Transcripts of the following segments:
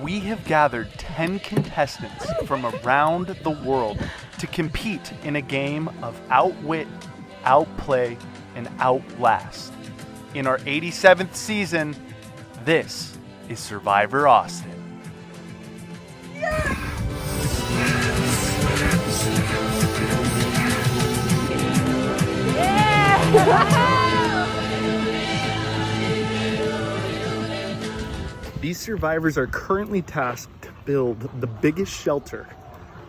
we have gathered 10 contestants from around the world to compete in a game of outwit, outplay, and outlast. In our 87th season, this is Survivor Austin. These survivors are currently tasked to build the biggest shelter,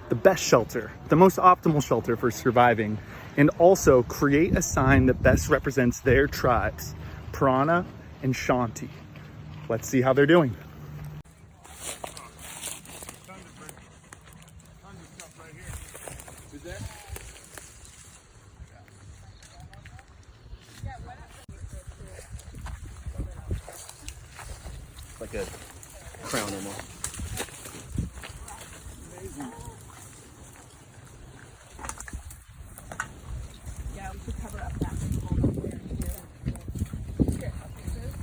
the best shelter, the most optimal shelter for surviving, and also create a sign that best represents their tribes, Piranha and Shanti. Let's see how they're doing. Like a crown almost. Amazing. Yeah, we should cover up that hole right there too. Here, I'll take this.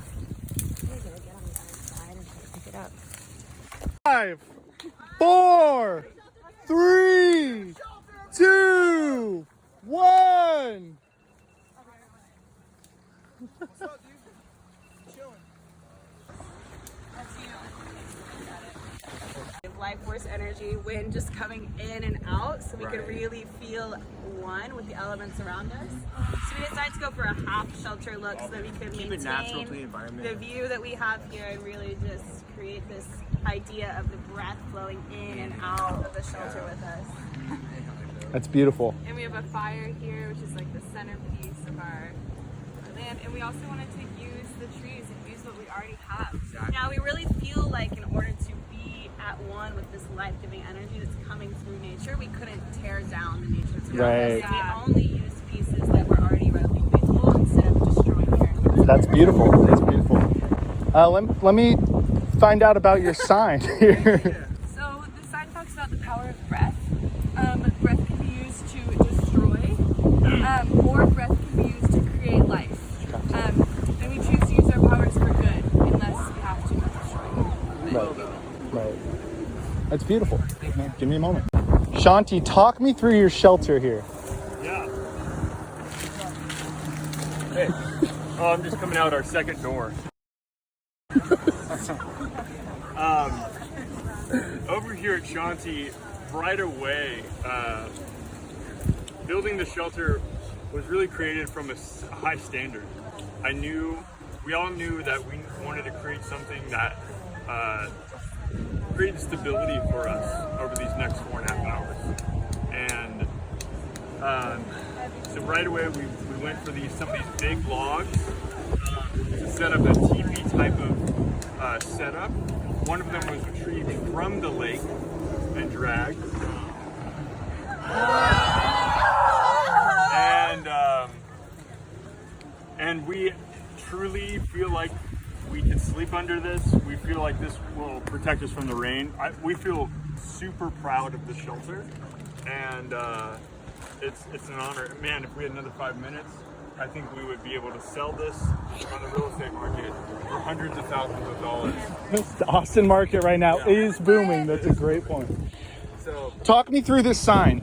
I'm gonna get on the other side and try to pick it up. 5, 4, 3, 2, 1. What's up, dude? Chilling. Life force energy, wind just coming in and out, so we could really feel one with the elements around us. So we decided to go for a half shelter look so that we could Keep it natural to the maintain environment. the view that we have here and really just create this idea of the breath flowing in and out of the shelter with us. That's beautiful. And we have a fire here, which is like the centerpiece of our land. And we also wanted to use the trees and use what we already have. Now we really feel like in order to be at one with this life-giving energy that's coming through nature, we couldn't tear down the nature that's around us. Right. So we only used pieces that were already readily faithful instead of destroying here. That's beautiful. That's beautiful. Let me find out about your sign here. So the sign talks about the power of breath. Breath can be used to destroy, or breath can be used to create life. And we choose to use our powers for good, unless we have to destroy. Right. That's beautiful. Give me a moment. Shanti, talk me through your shelter here. Yeah. Hey. Oh, I'm just coming out our second door. Over here at Shanti, right away, building the shelter was really created from a high standard. We all knew that we wanted to create something that created stability for us over these next 4.5 hours. And so right away we went for some of these big logs to set up a teepee type of setup. One of them was retrieved from the lake and dragged. And we truly feel like we can sleep under this. We feel like this will protect us from the rain. We feel super proud of the shelter, and it's an honor. Man, if we had another 5 minutes, I think we would be able to sell this on the real estate market for hundreds of thousands of dollars. The Austin market right now is booming. That's a great point. So, Talk me through this sign.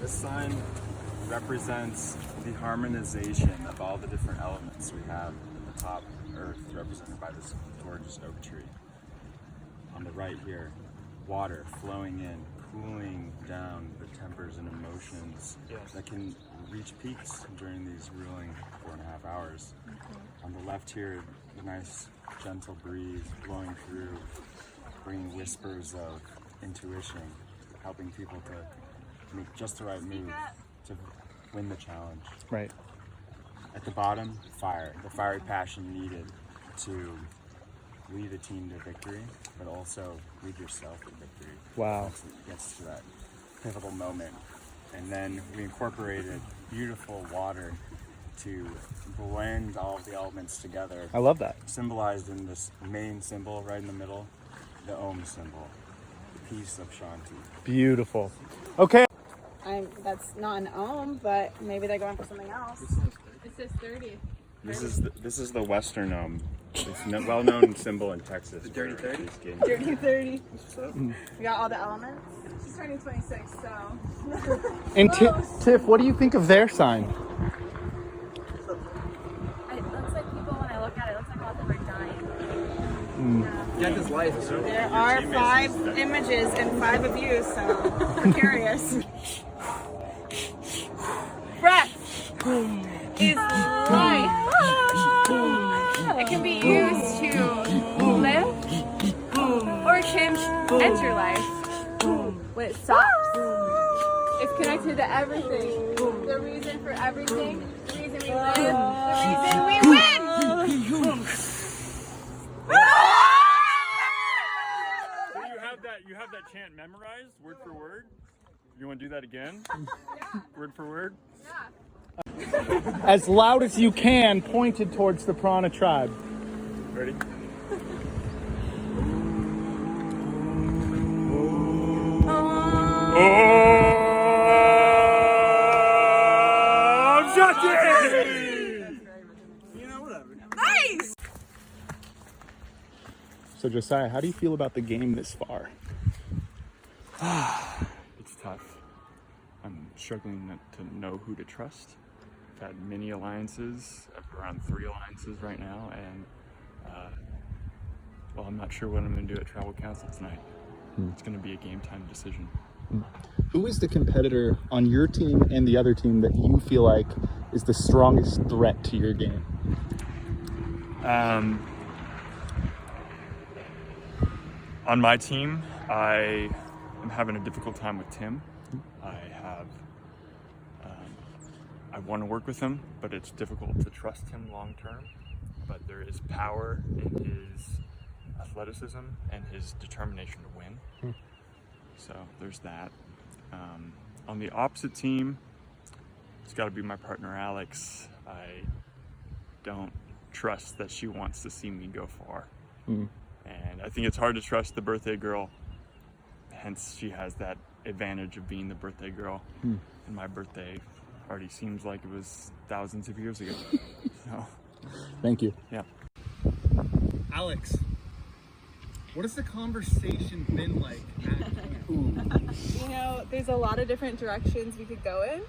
This sign represents the harmonization of all the different elements we have at the top, earth, represented by this gorgeous oak tree. On the right here, water flowing in, cooling down the tempers and emotions that can reach peaks during these grueling 4.5 hours. On the left here, the nice gentle breeze blowing through, bringing whispers of intuition, helping people to make just the right move to win the challenge. Right. At the bottom, fire, the fiery passion needed to lead a team to victory, but also lead yourself to victory. Wow. Once it gets to that pivotal moment. And then we incorporated beautiful water to blend all of the elements together. I love that. Symbolized in this main symbol right in the middle, the Om symbol, the peace of Shanti. Beautiful. Okay. That's not an ohm, but maybe they're going for something else. It says 30. This is the Western Om. It's a well-known symbol in Texas. The Dirty 30? Dirty 30. We got all the elements. She's turning 26, so. And Tiff, what do you think of their sign? It looks like people, when I look at it, it looks like all of them are dying. Yeah, this light. There are 5 images and 5 of you, so precarious. Breath is life. It can be used to live or it can end your life when it stops. It's connected to everything. The reason for everything, the reason we live, the reason we win. So you have that chant memorized, word for word? You want to do that again? Word for word? As loud as you can, pointed towards the Piranha tribe. Ready? Nice! So Josiah, how do you feel about the game this far? It's tough. I'm struggling to know who to trust. I've had many alliances, around 3 alliances right now, and well, I'm not sure what I'm going to do at Tribal Council tonight. It's going to be a game time decision. Who is the competitor on your team and the other team that you feel like is the strongest threat to your game? On my team, I am having a difficult time with Tim. I want to work with him, but it's difficult to trust him long term. But there is power in his athleticism and his determination to win. So there's that. On the opposite team, it's got to be my partner Alex. I don't trust that she wants to see me go far. And I think it's hard to trust the birthday girl. Hence, she has that advantage of being the birthday girl. And my birthday already seems like it was thousands of years ago. So, Thank you. yeah. Alex, what has the conversation been like at You know, there's a lot of different directions we could go in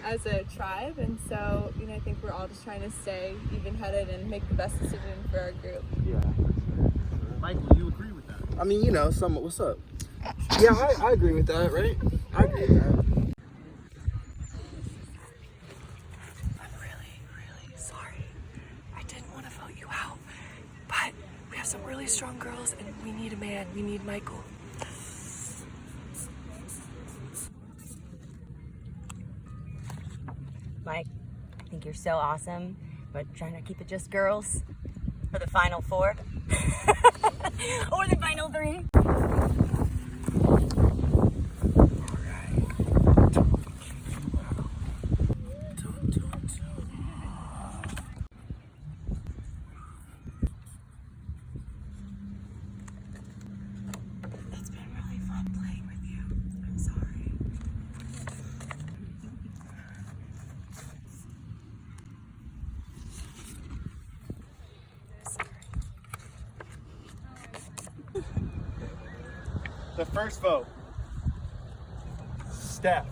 as a tribe, and so, you know, I think we're all just trying to stay even-headed and make the best decision for our group. Yeah. Michael, you agree with that? I mean, you know, somewhat. What's up? Yeah, I agree with that, right? I agree with that. I'm really sorry. I didn't want to vote you out, but we have some really strong girls and we need a man. We need Michael. Mike, I think you're so awesome, but trying to keep it just girls for the final 4 or the final 3. It's been really fun playing with you. I'm sorry. The first vote. Steph.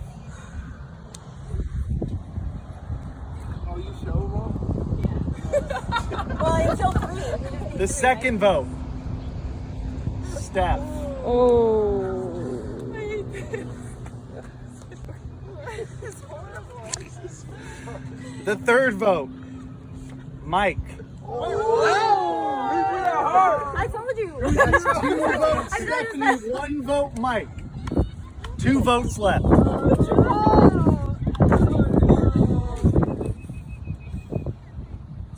Oh, you show them? Well, until 3. The second vote. Steph. The third vote. Mike. I told you! 2 votes Stephanie, 1 vote Mike. 2 votes left.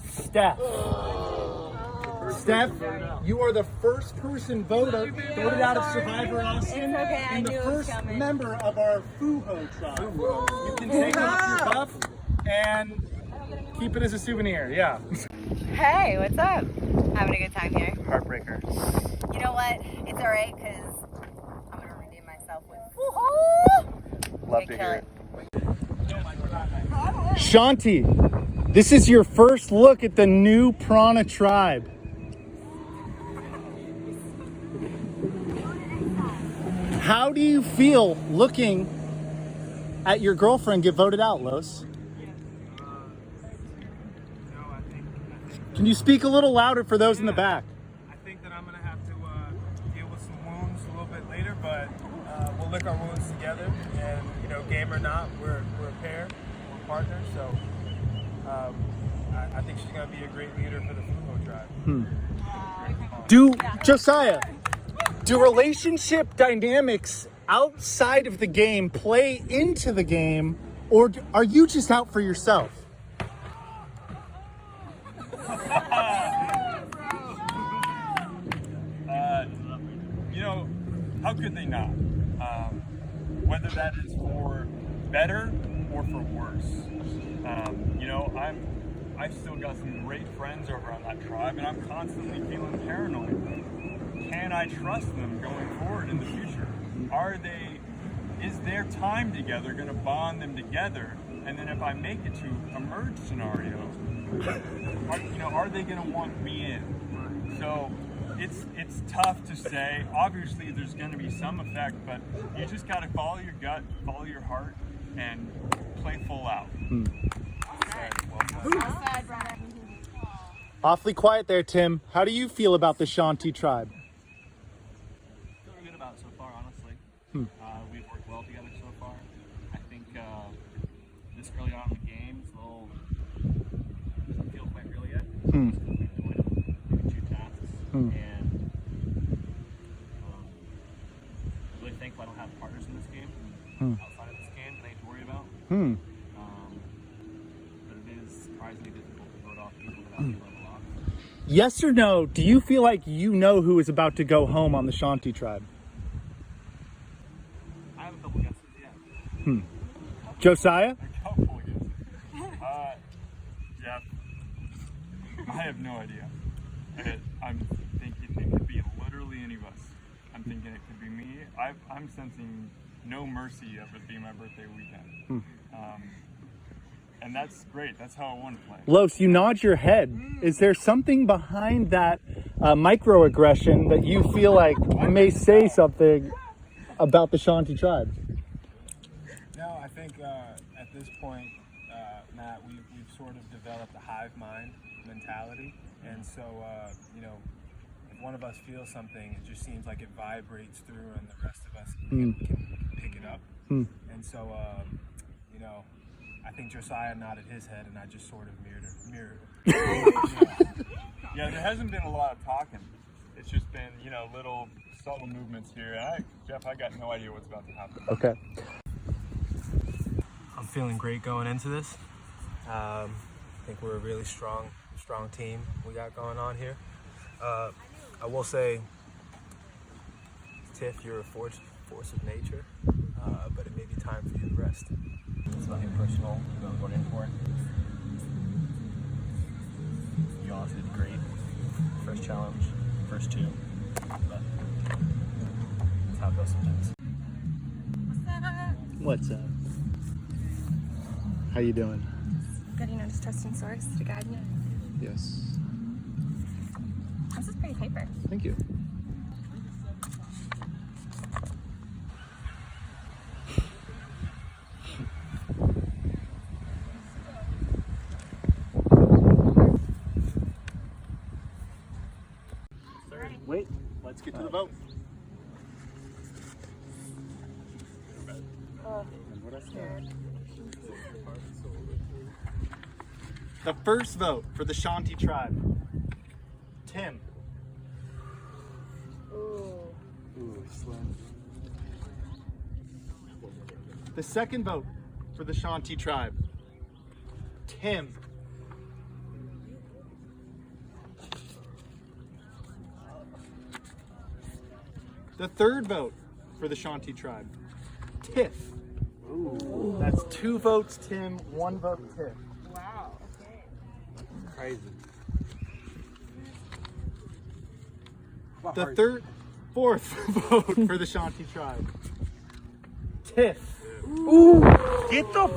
Steph. Steph, you are the first person voted out of Survivor Austin It's okay, I and the knew it was first coming. member of our Fuho tribe. You can take off your buff and keep it as a souvenir. Yeah. Hey, what's up? Having a good time here. Heartbreaker. You know what? It's alright, because I'm going to redeem myself with Love to kill hear it. it. Shanti, this is your first look at the new Piranha tribe. How do you feel looking at your girlfriend get voted out, Los? Can you speak a little louder for those in the back? I think that I'm going to have to deal with some wounds a little bit later, but we'll lick our wounds together. And, you know, game or not, we're a pair, we're partners. So I think she's going to be a great leader for the Fumo tribe. Josiah, do relationship dynamics outside of the game play into the game, or are you just out for yourself? You know, how could they not? Whether that is for better or for worse. You know, I've still got some great friends over on that tribe, and I'm constantly feeling paranoid. Can I trust them going forward in the future? Is their time together going to bond them together? And then if I make it to a merge scenario, are they going to want me in? So it's tough to say. Obviously, there's going to be some effect, but you just got to follow your gut, follow your heart, and play full out. Awfully quiet there, Tim. How do you feel about the Shanti tribe? Feeling good about it so far, honestly. We've worked well together so far. I think this early on in the game, it's a little doesn't feel quite real yet. We've been doing maybe 2 tasks, and really thankful I don't have partners in this game outside of this game that I need to worry about. But it is surprisingly difficult to vote off people without being level off. Yes or no, do you feel like you know who is about to go home on the Shanti tribe? I have a couple guesses, yeah. Josiah? A couple of guesses. Jeff, I have no idea. I'm thinking it could be literally any of us. I'm thinking it could be me. I'm sensing no mercy of it being my birthday weekend. And that's great. That's how I want to play. Los, you nod your head. Is there something behind that microaggression that you feel like may say something about the Shanti tribe? No, I think at this point, Matt, we've sort of developed a hive mind mentality. And so, you know, if one of us feels something, it just seems like it vibrates through and the rest of us can pick it up. And so, you know, I think Josiah nodded his head and I just sort of mirrored. Yeah, there hasn't been a lot of talking. It's just been, you know, little subtle movements here. And Jeff, I got no idea what's about to happen. Okay. I'm feeling great going into this. I think we're a really strong team we got going on here. I will say, Tiff, you're a force of nature, but it may be time for you to rest. It's nothing personal. You know, going in for it. You honestly did great. First challenge, first 2. But that's how it goes sometimes. What's up? How you doing? Good, you know, just trusting source to guide me. Yes. This is pretty paper. Thank you. Wait, let's get to the vote. The first vote for the Shanti tribe. Tim. Ooh, slim. The second vote for the Shanti tribe. Tim. The third vote for the Shanti tribe. Tiff. Ooh. That's 2 votes Tim, 1 vote Tiff. Wow. Okay. Crazy. The fourth vote for the Shanti tribe. Tiff. Ooh. Get the.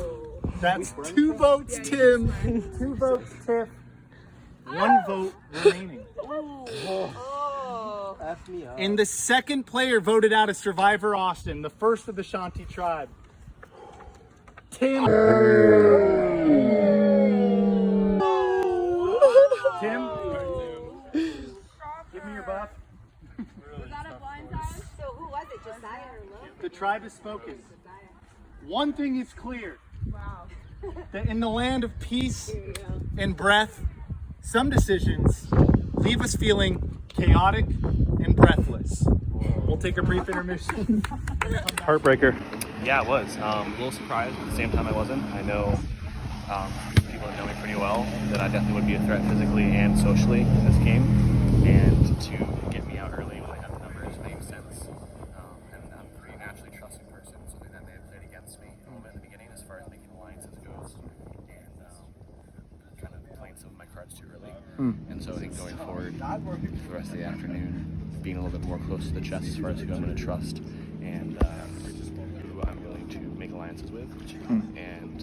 That's 2 votes Tim, 2 votes Tiff, 1 vote remaining. Oh. And the second player voted out of Survivor Austin, the first of the Shanti tribe. Tim. Tim, give me your buff. Was that a blind tie? So who was it, Josiah or Lo? The tribe has spoken. One thing is clear. Wow. That in the land of peace and breath, some decisions leave us feeling chaotic and breathless. We'll take a brief intermission. Heartbreaker. Yeah, it was. A little surprised, at the same time I wasn't. I know people that know me pretty well that I definitely would be a threat physically and socially in this game. And to get me out early when I had the numbers made sense. And I'm a pretty naturally trusting person, something that may have played against me a little bit in the beginning as far as making alliances goes. And kind of playing some of my cards too early. And so I think going forward for the rest of the afternoon, being a little bit more close to the chest as far as who I'm going to trust and who I'm willing to make alliances with. And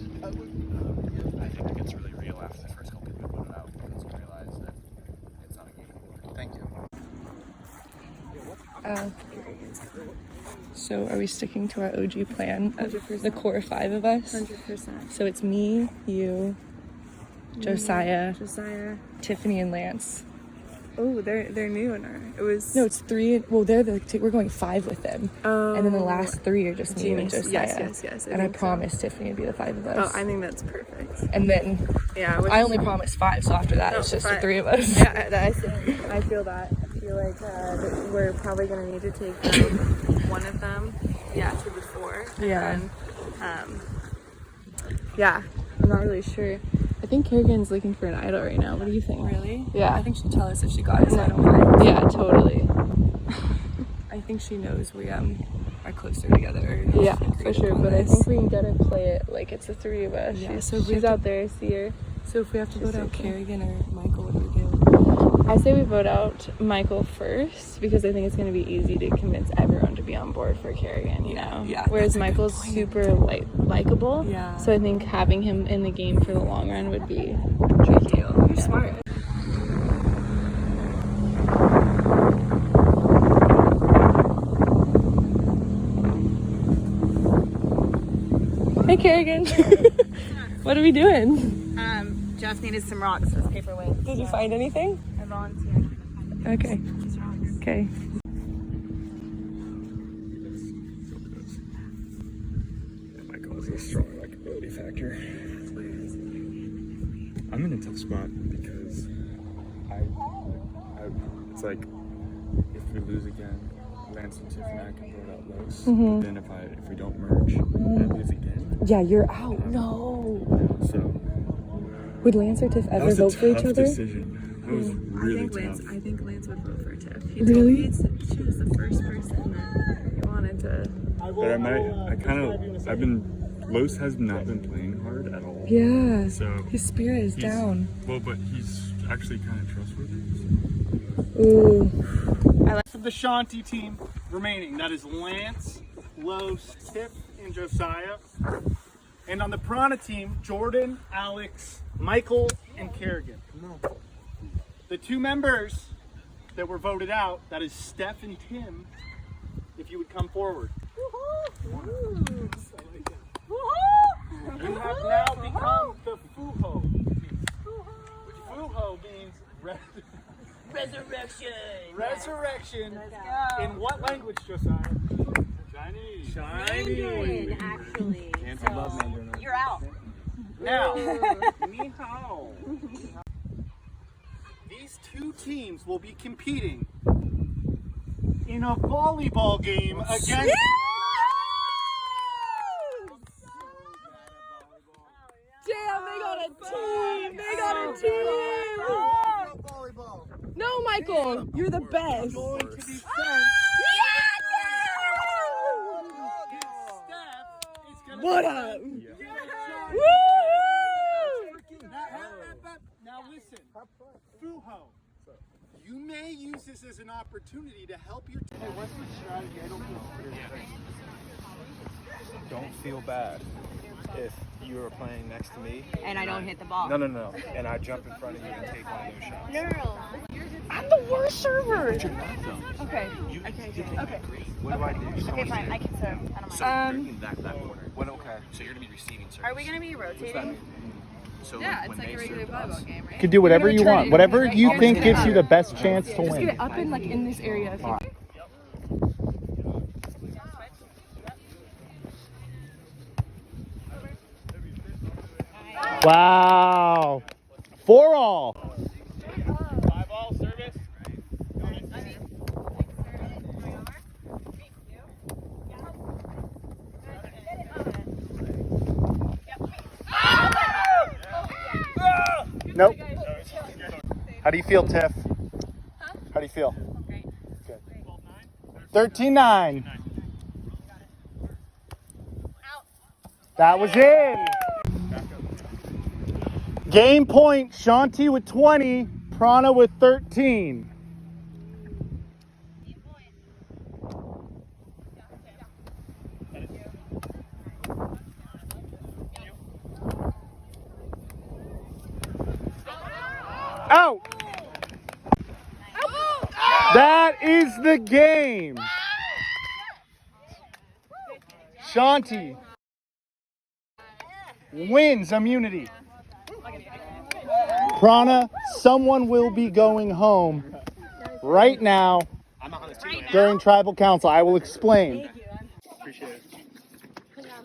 I think it gets really real after the first couple people put it out because you realize that it's not a game anymore. Thank you. So are we sticking to our OG plan of the core 5 of us? 100%. So it's me, you, Josiah, Tiffany, and Lance. Oh, they're new in our. It was. No, it's 3. Well, they're we're going 5 with them. Oh. And then the last 3 are just me and Teammates. Josiah. Yes. And I think so. promised Tiffany would be the 5 of us. Oh, I think that's perfect. And then Yeah. I only promised 5, so after that it's just the 3 of us. Yeah, I feel that. I feel like that we're probably gonna need to take one of them. Yeah, to the 4. Yeah. And, yeah. I'm not really sure. I think Kerrigan's looking for an idol right now. What do you think? Really? Yeah. I think she'd tell us if she got it, so I don't mind. Yeah, totally. I think she knows we are closer together. Yeah, for sure. But I think we can get her to play it like it's the 3 of us. Yeah, She's out there. I see her. So if we have to vote out Kerrigan or Michael, what do we do? I say we vote out Michael first because I think it's going to be easy to convince everyone to be on board for Kerrigan, you know? Yeah, Whereas that's a good Michael's point. super likable. Yeah. So I think having him in the game for the long run would be Tricky. You're smart. Hey, Kerrigan. What are we doing? Just needed some rocks for his paperweight. Did you find anything? I volunteered. Okay. Okay. That might cause a strong likability factor. I'm in a tough spot because it's like if we lose again, Lance and Tiff and I can vote out Los. But then if we don't merge and lose again, Yeah, you're out. No. so Would Lance or Tiff that ever was a vote for each tough other? decision. That was really tough. I think Lance would vote for Tiff. Really? He'd choose the first person that he wanted to. But Los has not been playing hard at all. Yeah. So His spirit is down. Well, but he's actually kind of trustworthy. Ooh. Of the Shanti team remaining, that is Lance, Los, Tiff, and Josiah. And on the Piranha team, Jordan, Alex, Michael, and Kerrigan. The 2 members that were voted out, that is Steph and Tim, if you would come forward. You have now become the Fuho. Fuho means resurrection. In what language, Josiah? Chinese. Mandarin, actually. So, you're out. Now, ni hao. These 2 teams will be competing in a volleyball game against. Damn, they got a team! They got a team! No, Michael, you're the best. Going to be sent. What up? Now listen, Fuho, you may use this as an opportunity to help your team. Hey, what's the strategy? I don't Don't feel bad if you are playing next to me. And I don't hit the ball. No. And I jump in front of you and take one of those shots. No. I'm the worst. a server. You're not though. Okay. Okay. What do I do? Okay, fine. I can serve. I don't So mind. you're in that corner. What? Okay. So you're gonna be receiving service. Are we gonna be rotating? So Yeah, when it's like they a regular serve us, volleyball game, right? You can do whatever you want. Whatever you Right. think Just gives get you it the up. best chance to Just get win. it up in like in this area. If you Wow. 4-all. 5-all service. Nope. How do you feel, Tiff? How do you feel? Good. 13-9. That was in. Game point, Shanti with 20, Prana with 13. Out. That is the game. Shanti wins immunity. Prana, someone will be going home right now during tribal council. I will explain.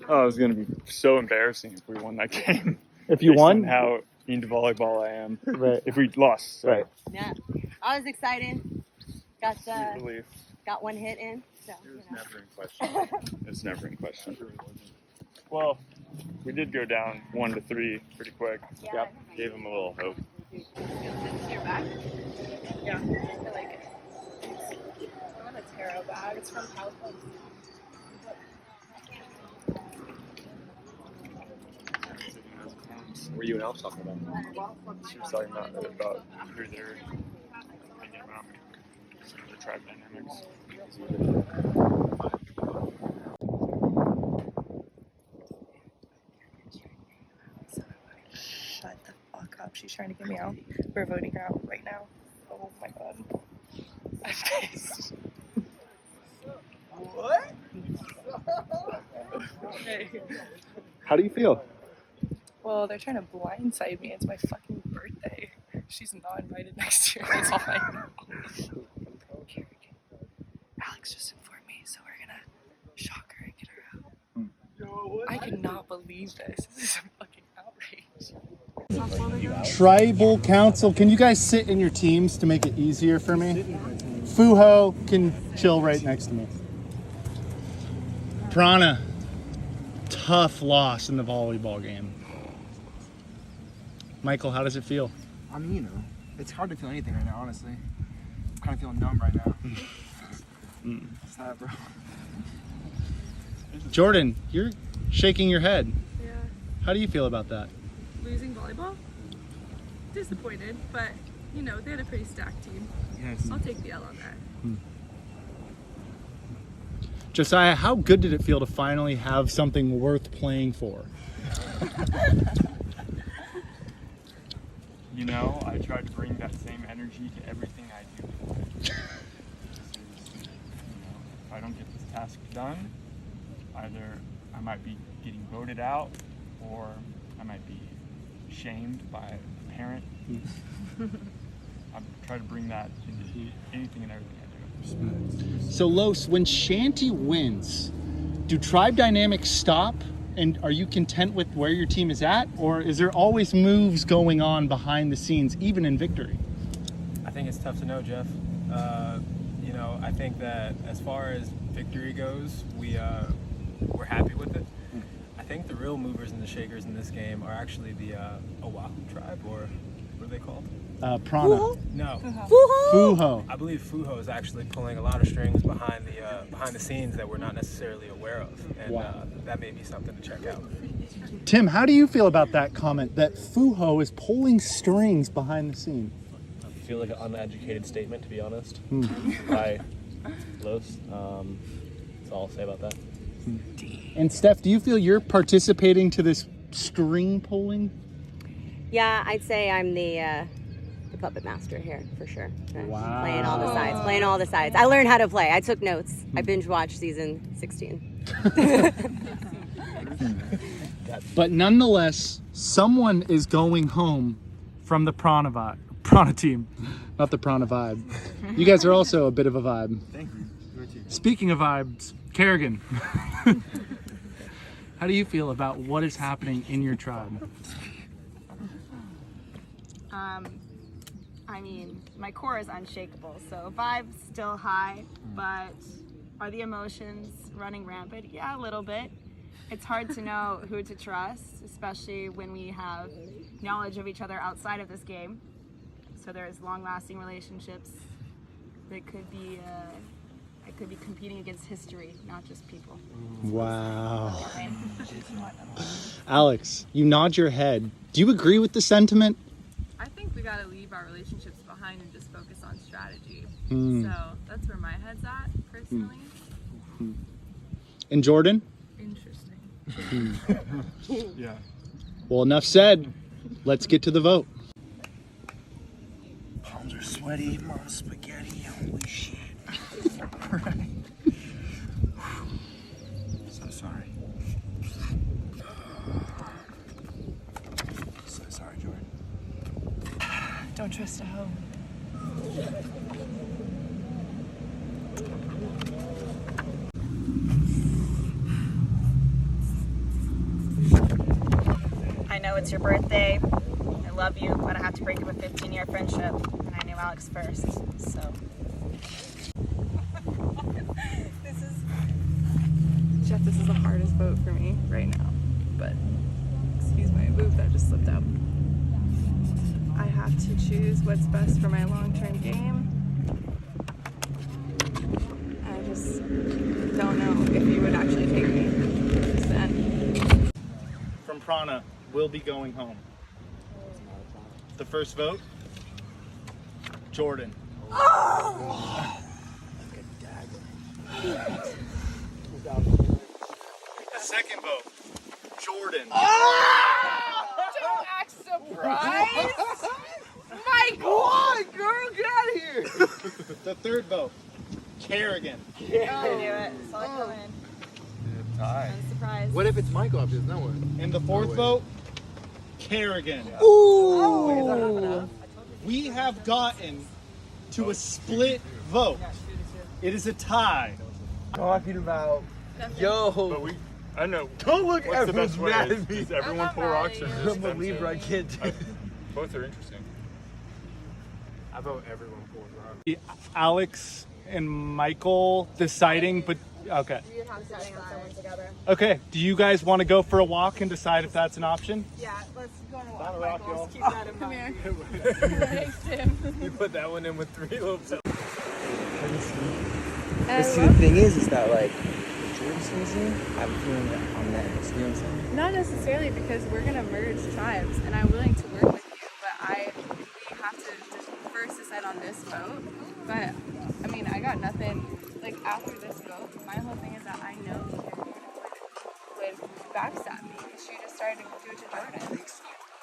Oh, it was gonna be so embarrassing if we won that game. If you Based on won, how into volleyball I am. right, If we lost, sorry. right. Yeah, I was excited. Got Relief. got one hit in. So It was never in question. It's never in question. Well, we did go down 1-3 pretty quick. Yep. Gave them a little hope. Your back? Yeah, I like it. I want a tarot bag. It's from California. were you and Alf talking about? She was talking about who they're thinking about, some of the tribe dynamics. Shut the fuck up. She's trying to get me out. We're voting her out right now. Oh my god. What? How do you feel? Well, they're trying to blindside me. It's my fucking birthday. She's not invited next year. That's all I know. Alex just informed me, so we're gonna shock her and get her out. I cannot believe this. This is a fucking outrage. Tribal council, can you guys sit in your teams to make it easier for me? Fuho can chill right next to me. Prana, tough loss in the volleyball game. Michael, how does it feel? I mean, you know, it's hard to feel anything right now, honestly. I'm kind of feeling numb right now. Sad, bro. Jordan, you're shaking your head. Yeah. How do you feel about that? Losing volleyball? Disappointed, but you know, they had a pretty stacked team. Yes. I'll take the L on that. Josiah, how good did it feel to finally have something worth playing for? You know, I try to bring that same energy to everything I do. This is, if I don't get this task done, either I might be getting voted out or I might be shamed by a parent. I try to bring that into anything and everything I do. So Los, when Shanti wins, do tribe dynamics stop? And are you content with where your team is at? Or is there always moves going on behind the scenes, even in victory? I think it's tough to know, Jeff. You know, I think that as far as victory goes, we're happy with it. I think the real movers and the shakers in this game are actually the Oahu tribe, or what are they called? Prana. No, Fuho. I believe Fuho is actually pulling a lot of strings behind the scenes that we're not necessarily aware of, and that may be something to check out. Tim, how do you feel about that comment that Fuho is pulling strings behind the scene? I feel like an uneducated statement, to be honest. By Los. That's all I'll say about that. And Steph, do you feel you're participating to this string pulling? yeah, I'd say I'm the the puppet master here for sure. Wow. Playing all the sides. Playing all the sides. I learned how to play. I took notes. I binge watched season 16. But nonetheless, someone is going home from the Prana team, not the Prana vibe. You guys are also a bit of a vibe. Thank you. Speaking of vibes, Kerrigan, how do you feel about what is happening in your tribe? I mean, my core is unshakable, so vibes still high, but are the emotions running rampant? Yeah, a little bit. It's hard to know who to trust, especially when we have knowledge of each other outside of this game. So there's long-lasting relationships that could be I could be competing against history, not just people. Wow. Alex, you nod your head. Do you agree with the sentiment? I think we gotta leave our relationships behind and just focus on strategy. Hmm. So that's where my head's at, personally. And Jordan? Interesting. Yeah. Well, enough said. Let's get to the vote. Palms are sweaty. Mom's spaghetti. Holy shit. So sorry. So sorry, Jordan. Don't trust a hoe. I know it's your birthday. I love you, but I have to break up a 15-year friendship, and I knew Alex first, so. Jeff, this is the hardest vote for me right now. But, excuse my move that just slipped out. I have to choose what's best for my long-term game. I just don't know if you would actually take me. Then. From Prana, we'll be going home. The first vote, Jordan. The second vote, Jordan. Don't act surprised! My God, girl, get out of here! The third vote, Kerrigan. I knew it. Saw it coming. Tie. Surprise. What if it's Michael up? There's no one. And the fourth vote, Kerrigan. Ooh. We have gotten to a split vote. It is a tie. Talking about. But Yo. we, I know. Don't look What's the best way? mad at me. Does everyone pull rocks or just I'm a them Libra. two? I can't do it. Both are interesting. I vote everyone pulls rock. Alex and Michael deciding, but okay. Okay, do you guys want to go for a walk and decide if that's an option? Yeah, let's go on a walk, Michael. Let's keep that in mind. Thanks, Tim. You put that one in with 3 little See, the thing is that like Jordan season, I have a feeling that I'm next. You know what I'm saying? Not necessarily, because we're gonna merge tribes, and I'm willing to work with you, but we have to just first decide on this vote. But I mean, I got nothing. Like after this vote, my whole thing is that I know Karen would backstab me because she just started to do it to Jordan.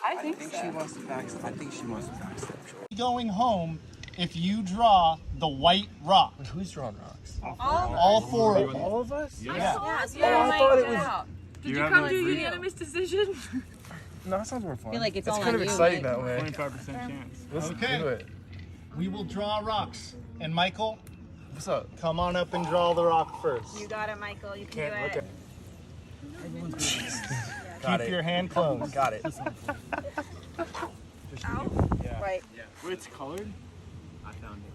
I think so. she wants to backstab. I think she wants to backstab Jordan. Going home if you draw the white rock. Who's drawing rocks? All four of them. All of us? Yeah. Yeah, I thought it was. Did you come to a unanimous decision? No, that sounds more fun. I feel like it's It's all kind on of you, exciting Mike. that way. 25% chance. Let's Okay. do it. We will draw rocks. And Michael, What's up? come on up and draw the rock first. You got it, Michael. You can Can't do look it. at. Got Keep it. your hand closed. Got it. Right. Wait, it's colored? I found it.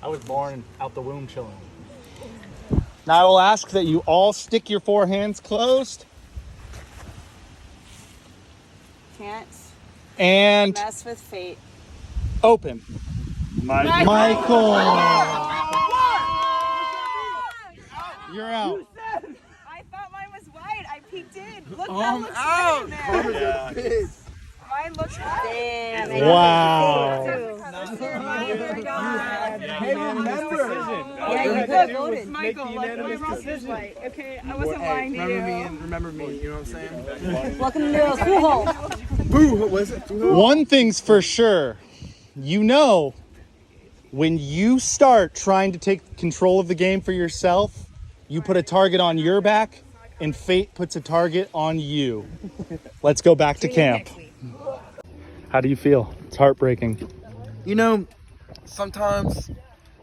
I was born out the womb chilling. Now I will ask that you all stick your 4 hands closed Can't and mess with fate. open. Michael! You're out. I thought mine was white. I peeked in. Look, that looks out. in there. Mine looks white. Damn. Wow. Hey, remember. Yeah, you could voted. Michael, like my rock is white. Okay, I wasn't lying to you. Remember me, you know what I'm saying? Welcome to the pool hole. Boo, what was it? One thing's for sure. you know, when you start trying to take control of the game for yourself, you put a target on your back and fate puts a target on you. Let's go back to camp. How do you feel? It's heartbreaking. You know, sometimes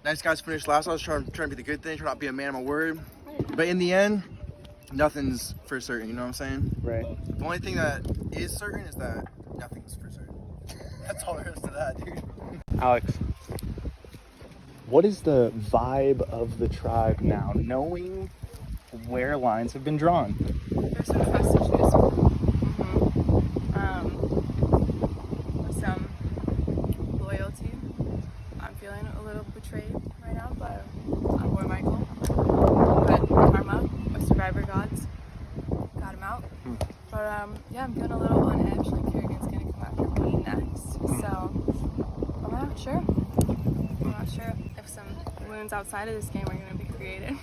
nice guys finish last. I was trying to be the good thing, trying not to be a man of my word. But in the end, nothing's for certain, you know what I'm saying? Right. The only thing that is certain is that nothing's for certain. That's all there is to that, dude. Alex, what is the vibe of the tribe now, knowing where lines have been drawn? There's some trust issues. Some loyalty. I'm feeling a little betrayed right now, but I'm Boy Michael. But karma, my survivor gods, got him out. But yeah, I'm feeling a little on edge. Like Kerrigan's gonna come after me next. So I'm not sure. I'm not sure if some wounds outside of this game are gonna be created.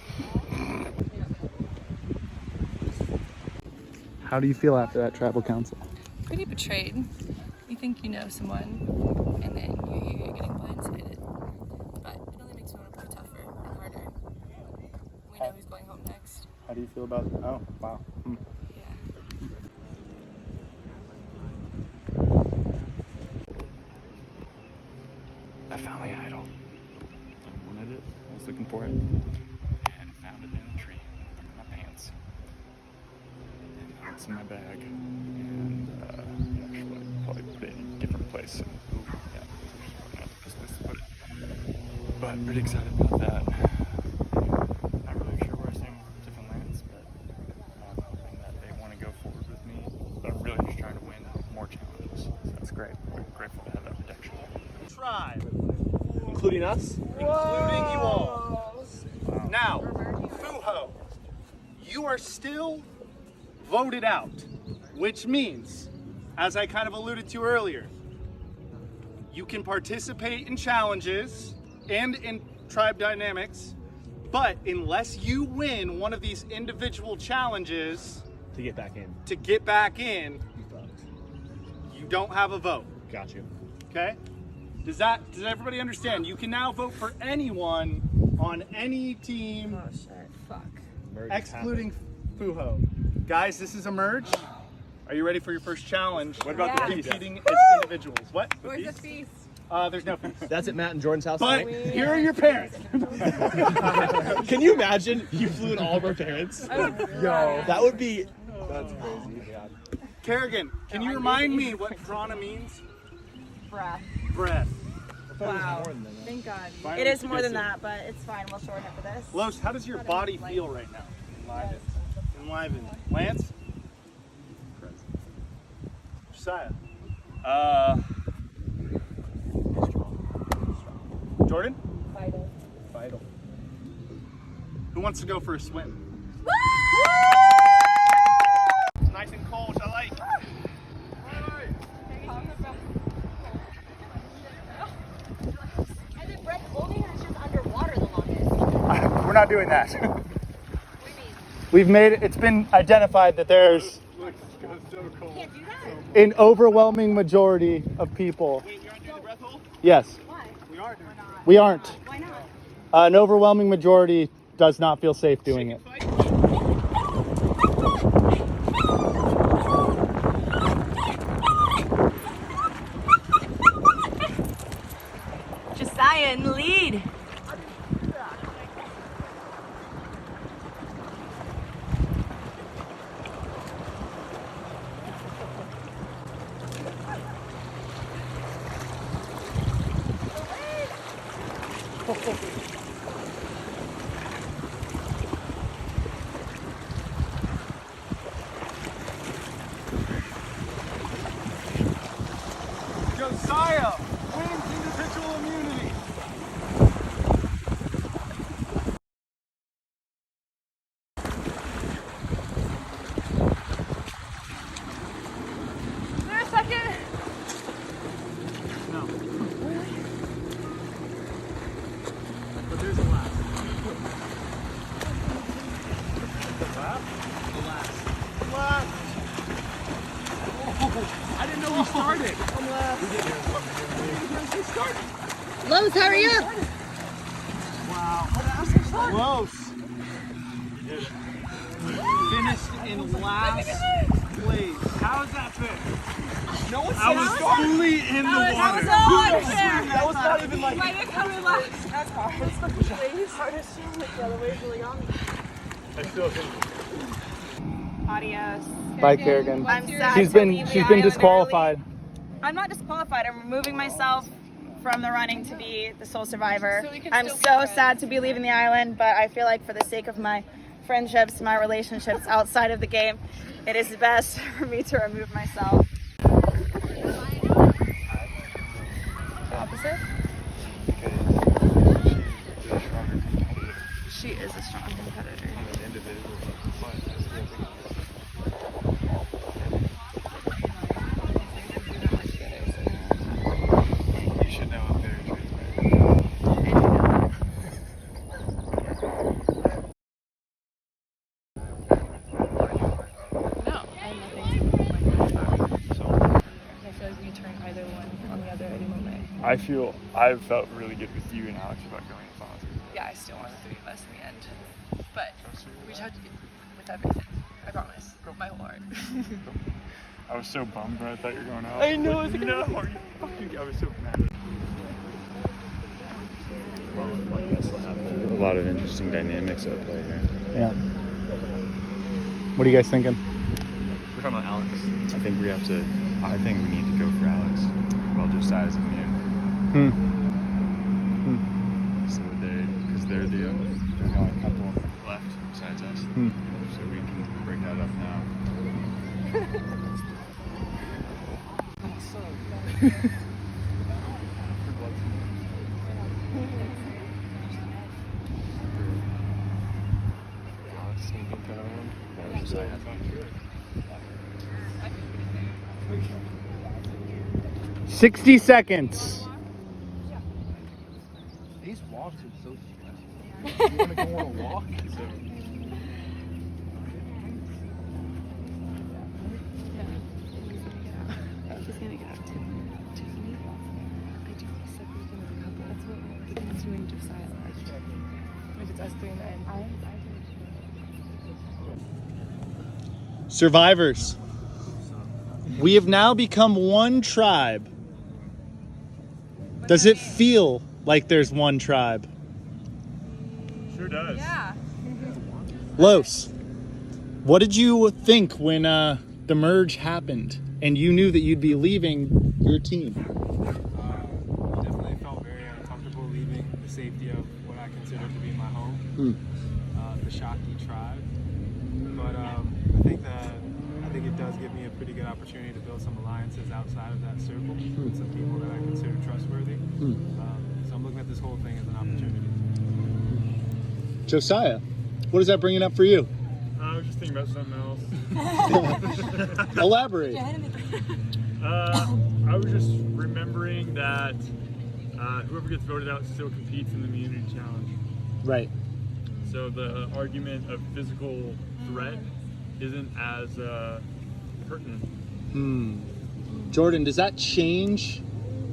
How do you feel after that tribal council? Pretty betrayed. You think you know someone, and then you're getting blindsided. But it only makes me want to play tougher and harder. We know who's going home next. How do you feel about it? Oh, wow. Yeah. I found the idol. I wanted it. I was looking for it. And found it in a tree. In my pants. And now it's in my bag. And yeah, I'll probably put it in a different place. And, yeah, not the best place to put it. But pretty excited about that. Not really sure where I stand with different lands, but I'm hoping that they want to go forward with me. But I'm really just trying to win more challenges. So that's great. I'm grateful to have that protection. Tribe. Including us? Including you all. Wow. Now, Fuho, you are still voted out, which means, as I kind of alluded to earlier, you can participate in challenges and in tribe dynamics, but unless you win one of these individual challenges To get back in. you don't have a vote. Got you. Okay? Does everybody understand? You can now vote for anyone on any team, Oh shit, fuck. excluding Fuho. Guys, this is a merge. Are you ready for your first challenge? What about the feast? Competing as individuals. What? Where's the feast? There's no feast. That's at Matt and Jordan's house. But here are your parents. Can you imagine you flew in all of our parents? Yo. That would be. That's crazy. Yeah. Kerrigan, can you remind me what prana means? Breath. Breath. Wow. Thank God. It is more than that, but it's fine. We'll shorten it for this. Los, how does your body feel right now? Enlivened. Lance? Josiah? Jordan? Vital. Who wants to go for a swim? It's nice and cold. I like it. Has it breath holding or it's just underwater the longest? We're not doing that. We've made it. It's been identified that there's Can't do that? an overwhelming majority of people. Wait, you're under the breath hole? Yes, Why? We are. we aren't. Why not? An overwhelming majority does not feel safe doing it. Josiah in the lead. Josiah wins individual immunity. Is there a second? No. Los, hurry up! Close. Finished in last place. How is that fair? No one's I was fully in the water. That was not even like. Why did it come in last? That's hard. It's the waves hardest to like the other waves really on me. I still think. Adios. Bye, Kerrigan. I'm sad She's to been leave the island disqualified. early. I'm not disqualified. I'm removing myself from the running to be the sole survivor. So we can I'm still be so friends. sad to be leaving the island, but I feel like for the sake of my friendships, my relationships outside of the game, it is best for me to remove myself. Opposite? She is a strong competitor. You should know I'm very transparent. No, I have nothing to do with my power. I feel like we can turn either one on the other at any moment. I've felt really good with you and Alex about going to finals. Yeah, I still want the three of us in the end. But we tried to do with everything. I promise. My whole heart. I was so bummed when I thought you were going out. I know, I was like, no, are you fucking? I was so mad. A lot of interesting dynamics at play here. Yeah. What are you guys thinking? We're talking about Alex. I think we need to go for Alex. Well, Josiah's immune. So because they're the only couple left besides us. So we can bring that up now. Alex sneaking kind of one. Or Josiah. 60 seconds. These walks are so stressful. You want to go on a walk? She's gonna get out too. I do separate them as a couple. That's what it's doing Josiah last year. If it's us three in the end. Survivors. We have now become one tribe. Does it feel like there's one tribe? Sure does. Yeah. Los, what did you think when the merge happened and you knew that you'd be leaving your team? Definitely felt very uncomfortable leaving the safety of what I consider to be my home, the Shaki tribe. But I think it does give me a pretty good opportunity to build some alliances outside of that circle with some people that I consider trustworthy. So I'm looking at this whole thing as an opportunity. Josiah, what is that bringing up for you? I was just thinking about something else. Elaborate. I was just remembering that whoever gets voted out still competes in the immunity challenge. Right. So the argument of physical threat isn't as pertinent. Jordan, does that change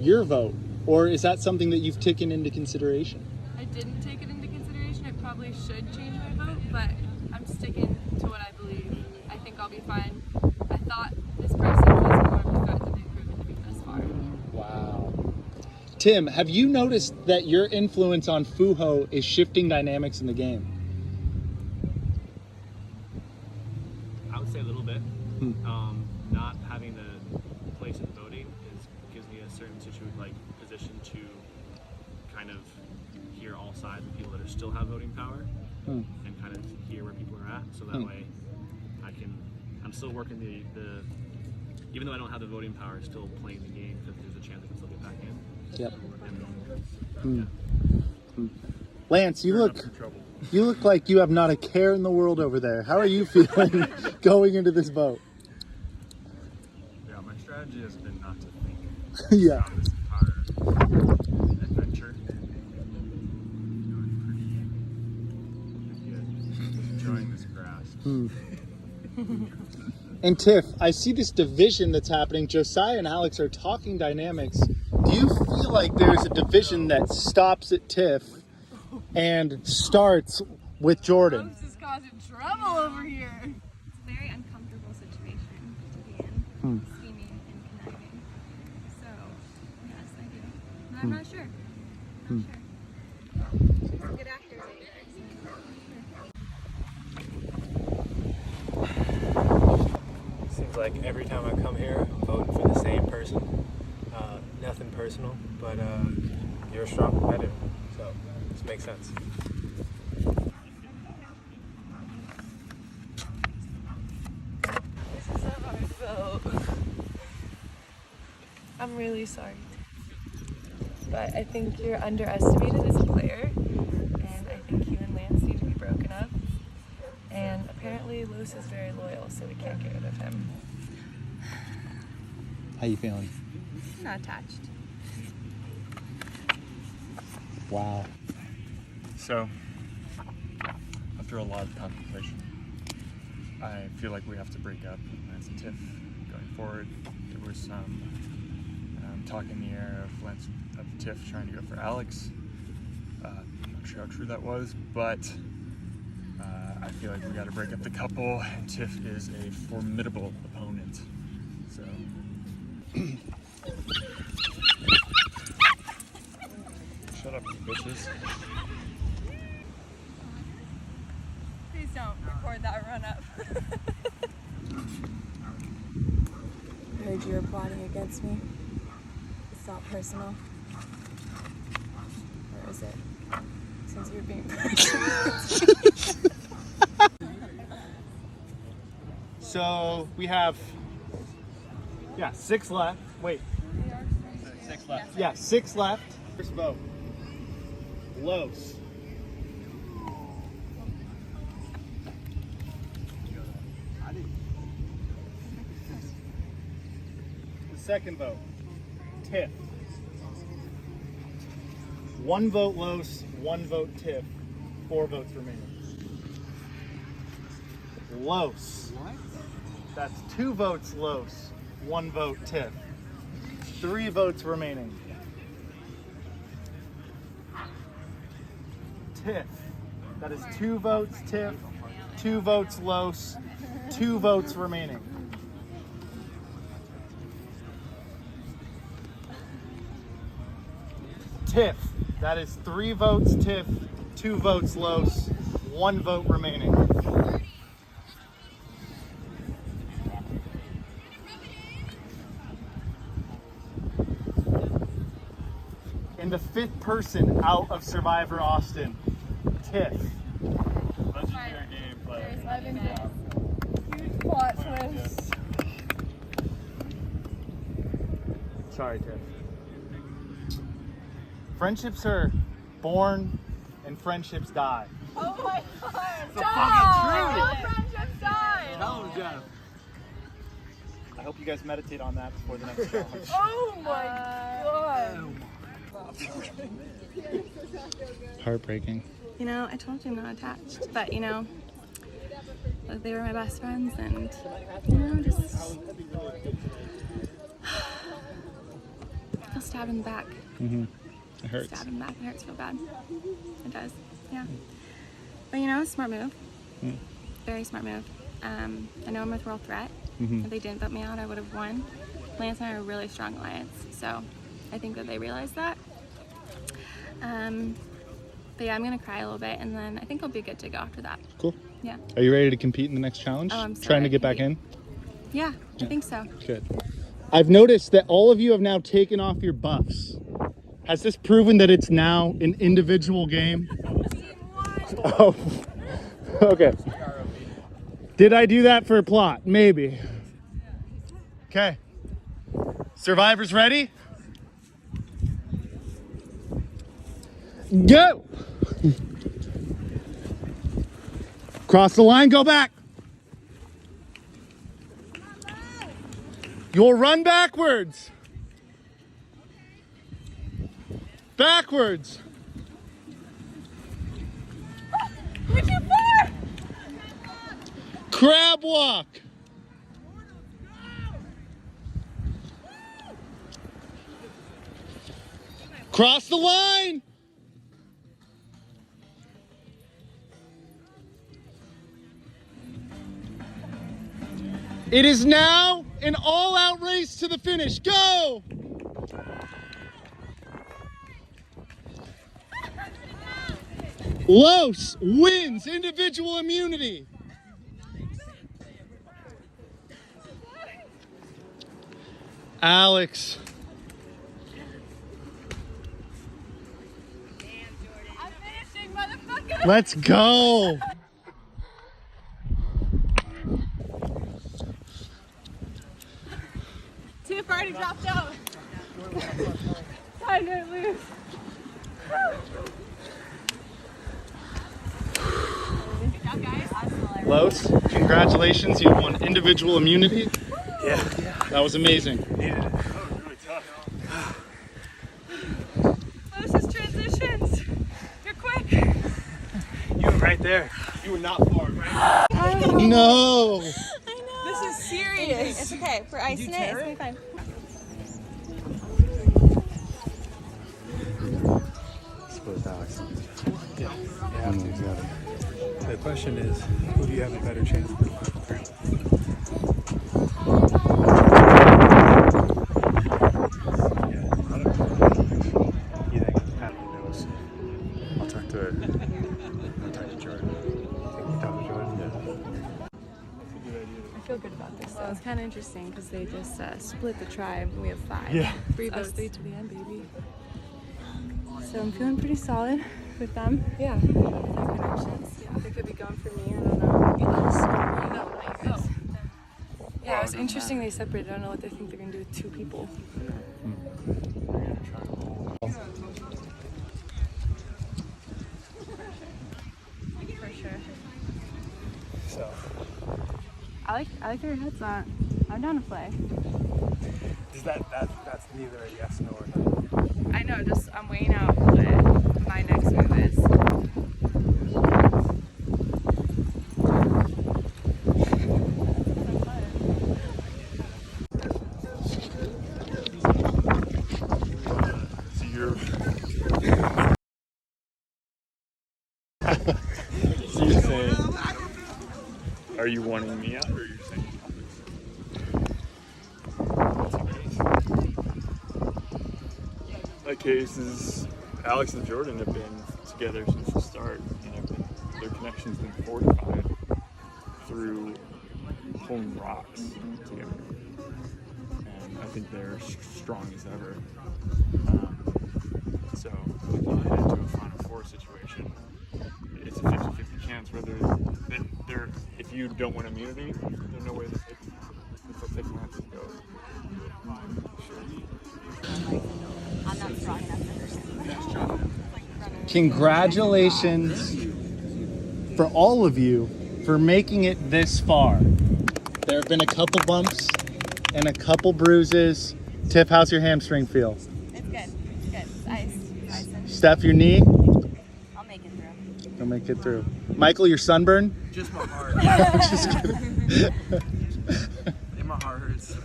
your vote? Or is that something that you've taken into consideration? I didn't take it into consideration. It probably should change my vote, but I'm sticking to what I believe. I think I'll be fine. I thought this person was more of a threat than they've proven to be thus far. Wow. Tim, have you noticed that your influence on Fuho is shifting dynamics in the game? I would say a little bit. Not having the place in voting gives me a certain position to kind of hear all sides of people that still have voting power and kind of hear where people are at. So that way I'm still working the even though I don't have the voting power, still playing the game because there's a chance I can still get back in. Yep. Lance, you look like you have not a care in the world over there. How are you feeling going into this vote? Yeah, my strategy has been not to think Yeah. about this entire adventure. Doing pretty good. Just enjoying this grass. And Tiff, I see this division that's happening. Josiah and Alex are talking dynamics. Do you feel feel like there's a division that stops at Tiff and starts with Jordan. This is causing trouble over here. It's a very uncomfortable situation to be in, scheming and conniving. So, yes, I do. But I'm not sure. Not sure. She's a good actor. Seems like every time I come here, I'm voting for the same person. Nothing personal, but you're a strong competitor, so this makes sense. This is a hard vote. I'm really sorry. But I think you're underestimated as a player, and I think you and Lance need to be broken up. And apparently Los is very loyal, so we can't get rid of him. How you feeling? I'm not attached. Wow. So, after a lot of contemplation, I feel like we have to break up Lance and Tiff going forward. There was some talk in the air of Tiff trying to go for Alex. I'm not sure how true that was, but I feel like we got to break up the couple, and Tiff is a formidable opponent. So. Shut up, you bitches. Please don't record that run up. I heard you were plotting against me. It's not personal. Or is it? Since you're being So we have, 6 left. Wait. 6 left. Yeah, 6 left. First vote. Los. The second vote. Tiff. 1 vote Los, 1 vote Tiff. 4 votes remaining. Los. What? That's 2 votes Los, 1 vote Tiff. 3 votes remaining. Tiff. That is 2 votes Tiff, 2 votes Los, 2 votes remaining. Tiff. That is 3 votes Tiff, 2 votes Los, 1 vote remaining. And the 5th person out of Survivor Austin, Tiff. Legendary gameplay. Huge plot twist. Sorry, Tiff. Friendships are born and friendships die. Oh my god. It's a fucking All truth. friendships died. Tell him, Jeff. I hope you guys meditate on that before the next challenge. Oh my god. Heartbreaking. You know, I told you I'm not attached, but you know, like they were my best friends, and you know, just I feel stabbed in the back. It hurts. Stabbed in the back. It hurts real bad. It does. Yeah. But you know, smart move. Very smart move. I know I'm a real threat. If they didn't vote me out, I would have won. Lance and I are a really strong alliance, so I think that they realize that. But yeah, I'm gonna cry a little bit, and then I think I'll be good to go after that. Cool. Yeah. Are you ready to compete in the next challenge? Oh, I'm sorry. Trying to get back in? Yeah, I think so. Good. I've noticed that all of you have now taken off your buffs. Has this proven that it's now an individual game? Oh, okay. Did I do that for a plot? Maybe. Okay. Survivors ready? Go! Cross the line, go back. You'll run backwards. Backwards. Crab walk. Cross the line! It is now an all-out race to the finish. Go! Los wins individual immunity. Alex. I'm finishing, motherfucker! Let's go. Tiff already dropped out. I didn't lose. Good job, guys. Los, congratulations. You won individual immunity. Yeah. That was amazing. Needed it. Moses transitions. You're quick. You were right there. You were not far, right? No. This is serious. It's okay. We're icing it. It's gonna be fine. Suppose Alex. Yeah. The question is, who do you have a better chance with? I'll talk to Jordan. I feel good about this. Well, it's kind of interesting because they just split the tribe. We have 5. Yeah. 3 Us votes. 3 to the end, baby. So I'm feeling pretty solid with them. Yeah. Their connections. Yeah. They could be going for me. I don't know. Us. No, not you guys. Yeah, it was interesting they separated. I don't know what they think they're gonna do with 2 people. For sure. So, I like their heads on. I'm down to play. is that's neither a yes nor a no. I know. Just I'm weighing out what my next move is. So you're saying, are you wanting me out, or are you saying? My case is Alex and Jordan have been together since the start, and their connection's been fortified through pulling rocks together. And I think they're strong as ever. So if you head into a Final Four situation, it's a 50-50 chance whether they're if you don't win immunity, there's no way that they'll take Lance and go. I'm not strong enough for this. Congratulations for all of you for making it this far. There have been a couple bumps and a couple bruises. Tiff, how's your hamstring feel? It's good. It's good. It's ice. Steph, your knee? I'll make it through. You'll make it through. Michael, your sunburn? Just my heart. Just kidding. And my heart hurts.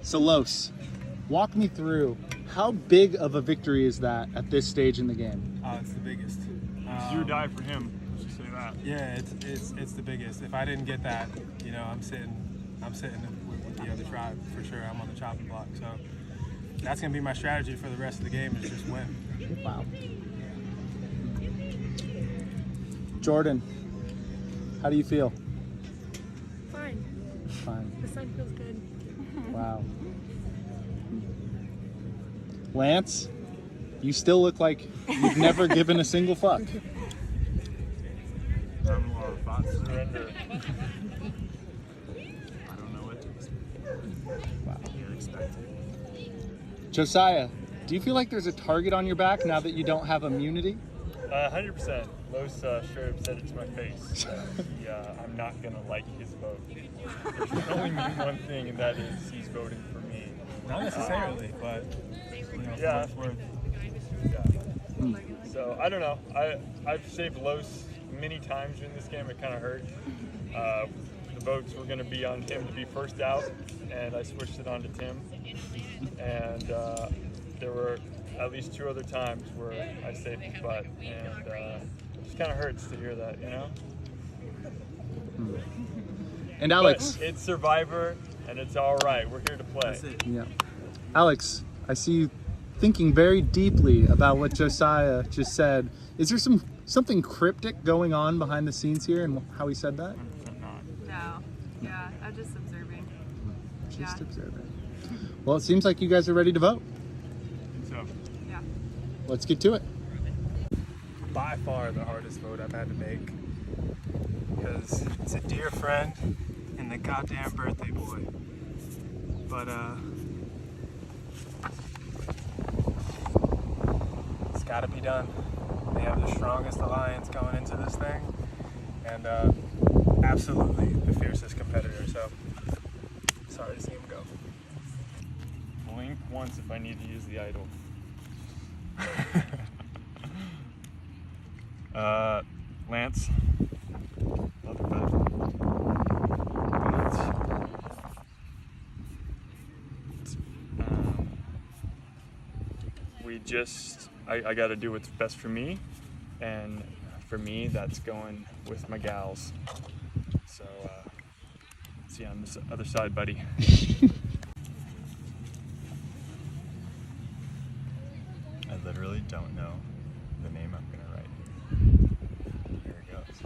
So Los, walk me through, how big of a victory is that at this stage in the game? It's the biggest. It's you or die for him. Let's just say that. Yeah, it's the biggest. If I didn't get that, you know, I'm sitting with the other tribe for sure. I'm on the chopping block. So that's gonna be my strategy for the rest of the game is just win. Wow. Jordan, how do you feel? Fine. Fine. The sun feels good. Wow. Lance, you still look like you've never given a single fuck. I'm more about to surrender. I don't know what to expect. Wow. You're expecting. Josiah, do you feel like there's a target on your back now that you don't have immunity? 100%. Los straight up said it to my face. I'm not gonna like his vote. It can only mean one thing, and that is he's voting for me. Not necessarily, but you know, Yeah. for what it's worth. Yeah. So I don't know. I've saved Los many times in this game. It kind of hurt. The votes were going to be on him to be first out, and I switched it on to Tim. And there were at least 2 other times where I saved his butt, and it just kind of hurts to hear that, you know? And Alex. But it's Survivor, and it's all right. We're here to play. That's it. Yeah. Alex, I see you thinking very deeply about what Josiah just said. Is there something cryptic going on behind the scenes here and how he said that? No. Yeah, I'm just observing. Just observing. Well, it seems like you guys are ready to vote. So, Yeah. Let's get to it. By far the hardest vote I've had to make, because it's a dear friend and the goddamn birthday boy. But it's got to be done. They have the strongest alliance going into this thing, and absolutely the fiercest competitor. So sorry to see him go. blink once if I need to use the idol. Lance. Love it, bud. I got to do what's best for me, and for me, that's going with my gals. So, see you on this other side, buddy. I literally don't know the name I'm gonna write. Here it goes.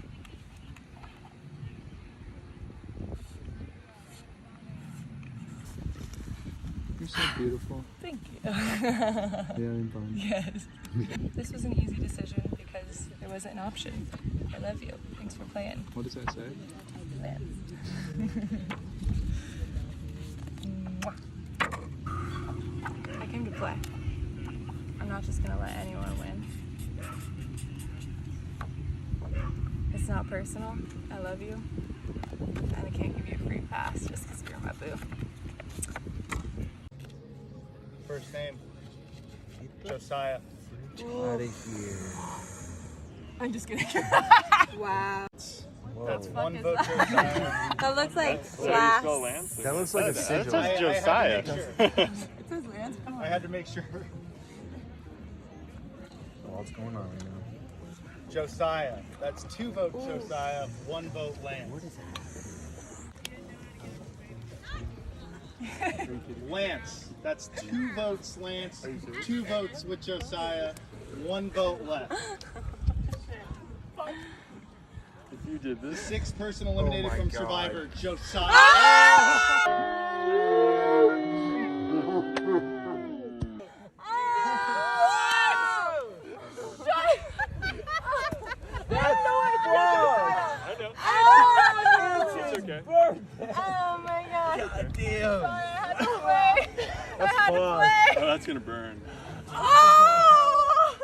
You're so beautiful. Thank you. Yeah, I'm fine. Yes. This was an easy decision because there wasn't an option. I love you. Thanks for playing. What does that say? Lance. Mwah. I came to play. I'm not just gonna let anyone win. It's not personal. I love you. And I can't give you a free pass just because you're my boo. First name, Josiah. Out of here. I'm just kidding. Wow. That's one is vote, that? Josiah. That looks like Is that how you glass. spell Lance? That looks like a sigil. That says Josiah. It says Lance. Come I on. had to make sure. What's going on right now? Josiah. That's 2 votes, Josiah. 1 vote, Lance. What is that? Lance. That's 2 votes, Lance. 2 votes with Josiah. 1 vote left. If you did this, 6th person eliminated my from God. Survivor, Josiah. I know. It's okay. Oh my god. God damn. I had to play. I had to Oh, play. that's gonna burn. Oh!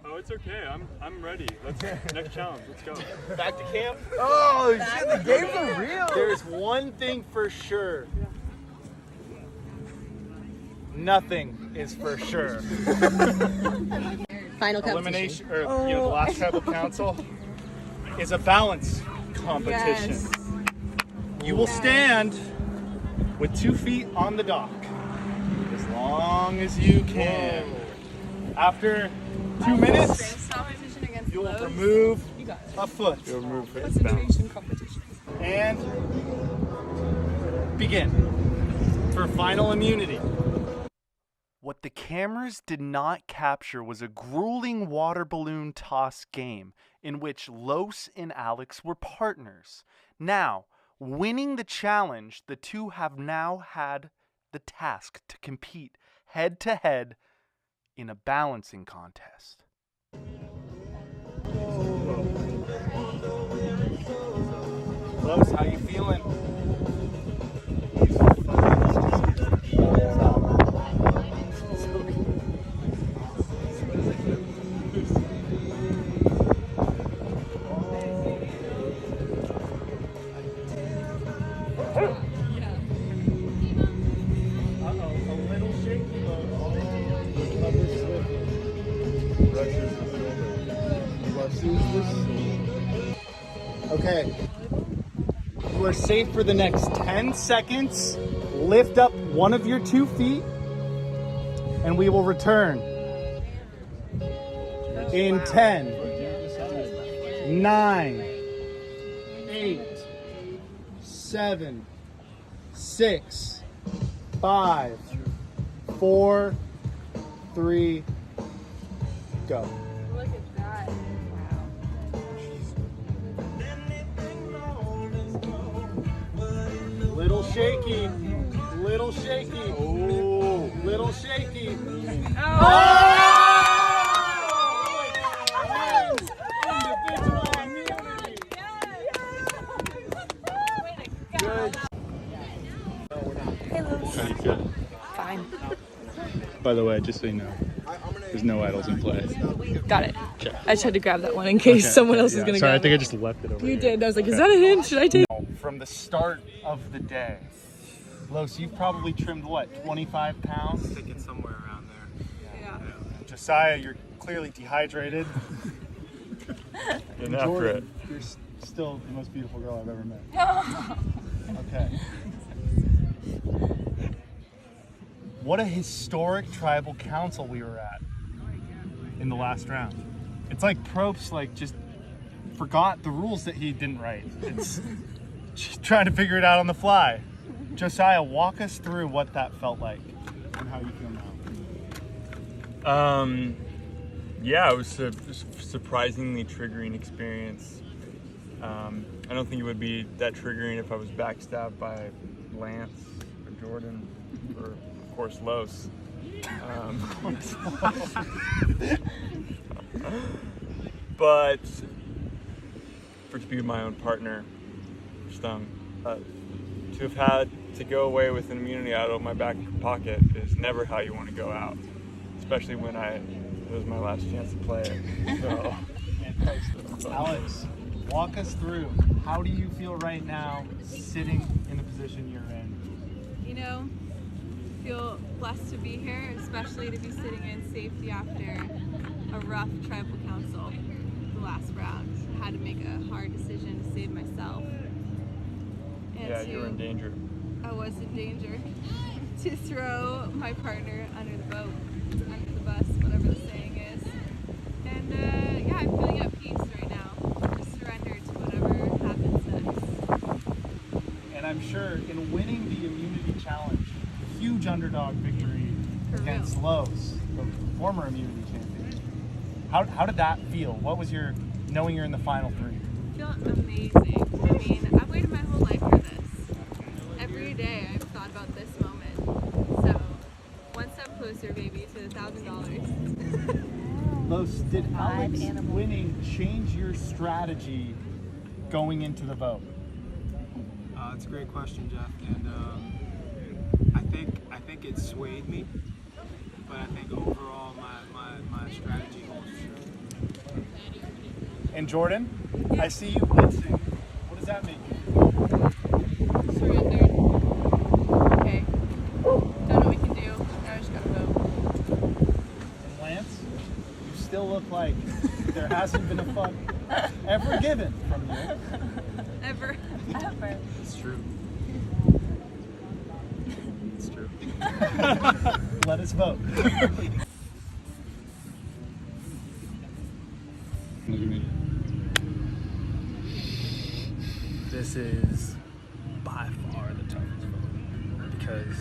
Oh, it's okay. I'm ready. Let's next challenge. Let's go. Back to camp. Oh shit, the games are real. There's one thing for sure. Nothing is for sure. Final Elimination, or the last tribal council is a balance competition. Yes. You will stand with 2 feet on the dock as long as you can. After 2 minutes, Strength competition against you will Lowe's. remove You got it. a foot Concentration competition. and begin for final immunity. What the cameras did not capture was a grueling water balloon toss game in which Los and Alex were partners. Now, winning the challenge, the two have now had the task to compete head to head in a balancing contest. Los, how you feeling? Okay. are safe for the next 10 seconds. Lift up one of your 2 feet and we will return in 10, 9, 8, 7, 6, 5, 4, 3, go. Look at that. Little shaky, little shaky, oh, little shaky. Hey, Los. How do you feel? Fine. By the way, just so you know, there's no idols in play. Got it. Okay. I just had to grab that one in case someone else is gonna Sorry, I grab think it. I just left it over You here. did. I was like, is that a hint? Should I take? From the start of the day, Los, you've probably trimmed what, 25 pounds? I think it's somewhere around there. Yeah. Josiah, you're clearly dehydrated. Getting after it. Jordan, you're still the most beautiful girl I've ever met. Okay. What a historic tribal council we were at in the last round. It's like Probst just forgot the rules that he didn't write. It's just trying to figure it out on the fly. Josiah, walk us through what that felt like and how you feel now. Yeah, it was a surprisingly triggering experience. I don't think it would be that triggering if I was backstabbed by Lance or Jordan or, of course, Los. But for to be my own partner, stung. To have had to go away with an immunity out of my back pocket is never how you want to go out, especially when it was my last chance to play it. So. Alex, walk us through. How do you feel right now sitting in the position you're in? You know, feel blessed to be here, especially to be sitting in safety after a rough tribal council the last round. I had to make a hard decision to save myself. And Yeah, you were in danger. I was in danger. To throw my partner under the boat, under the bus, whatever the saying is. And yeah, I'm feeling at peace right now. Just surrender to whatever happens next. And I'm sure in winning the immunity challenge, huge underdog victory For against real. Los, the former immunity champion. How did that feel? What was your, knowing you're in the final 3? I feel amazing. I mean, I've waited my whole life for this. Every day I've thought about this moment. So, one step closer, baby, to $1,000. Los, did Alex winning change your strategy going into the vote? It's a great question, Jeff, and I think it swayed me, but I think overall my strategy holds true. And Jordan, I see you wincing. What does that make you feel? Surrendered. Okay. Done what we can do. Now I just gotta vote. And Lance, you still look like there hasn't been a fuck ever given from you. Ever. It's true. It's true. Let us vote. This is by far the toughest vote because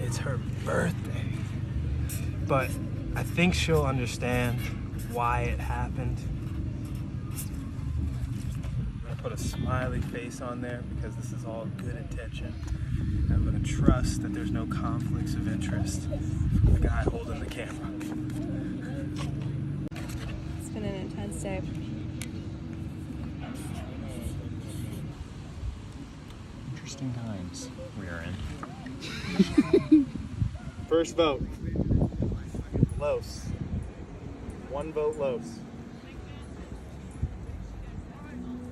it's her birthday. But I think she'll understand why it happened. I put a smiley face on there because this is all good intention. I'm gonna trust that there's no conflicts of interest from the guy holding the camera. It's been an intense day. Interesting times we are in. First vote. Los. One vote Los.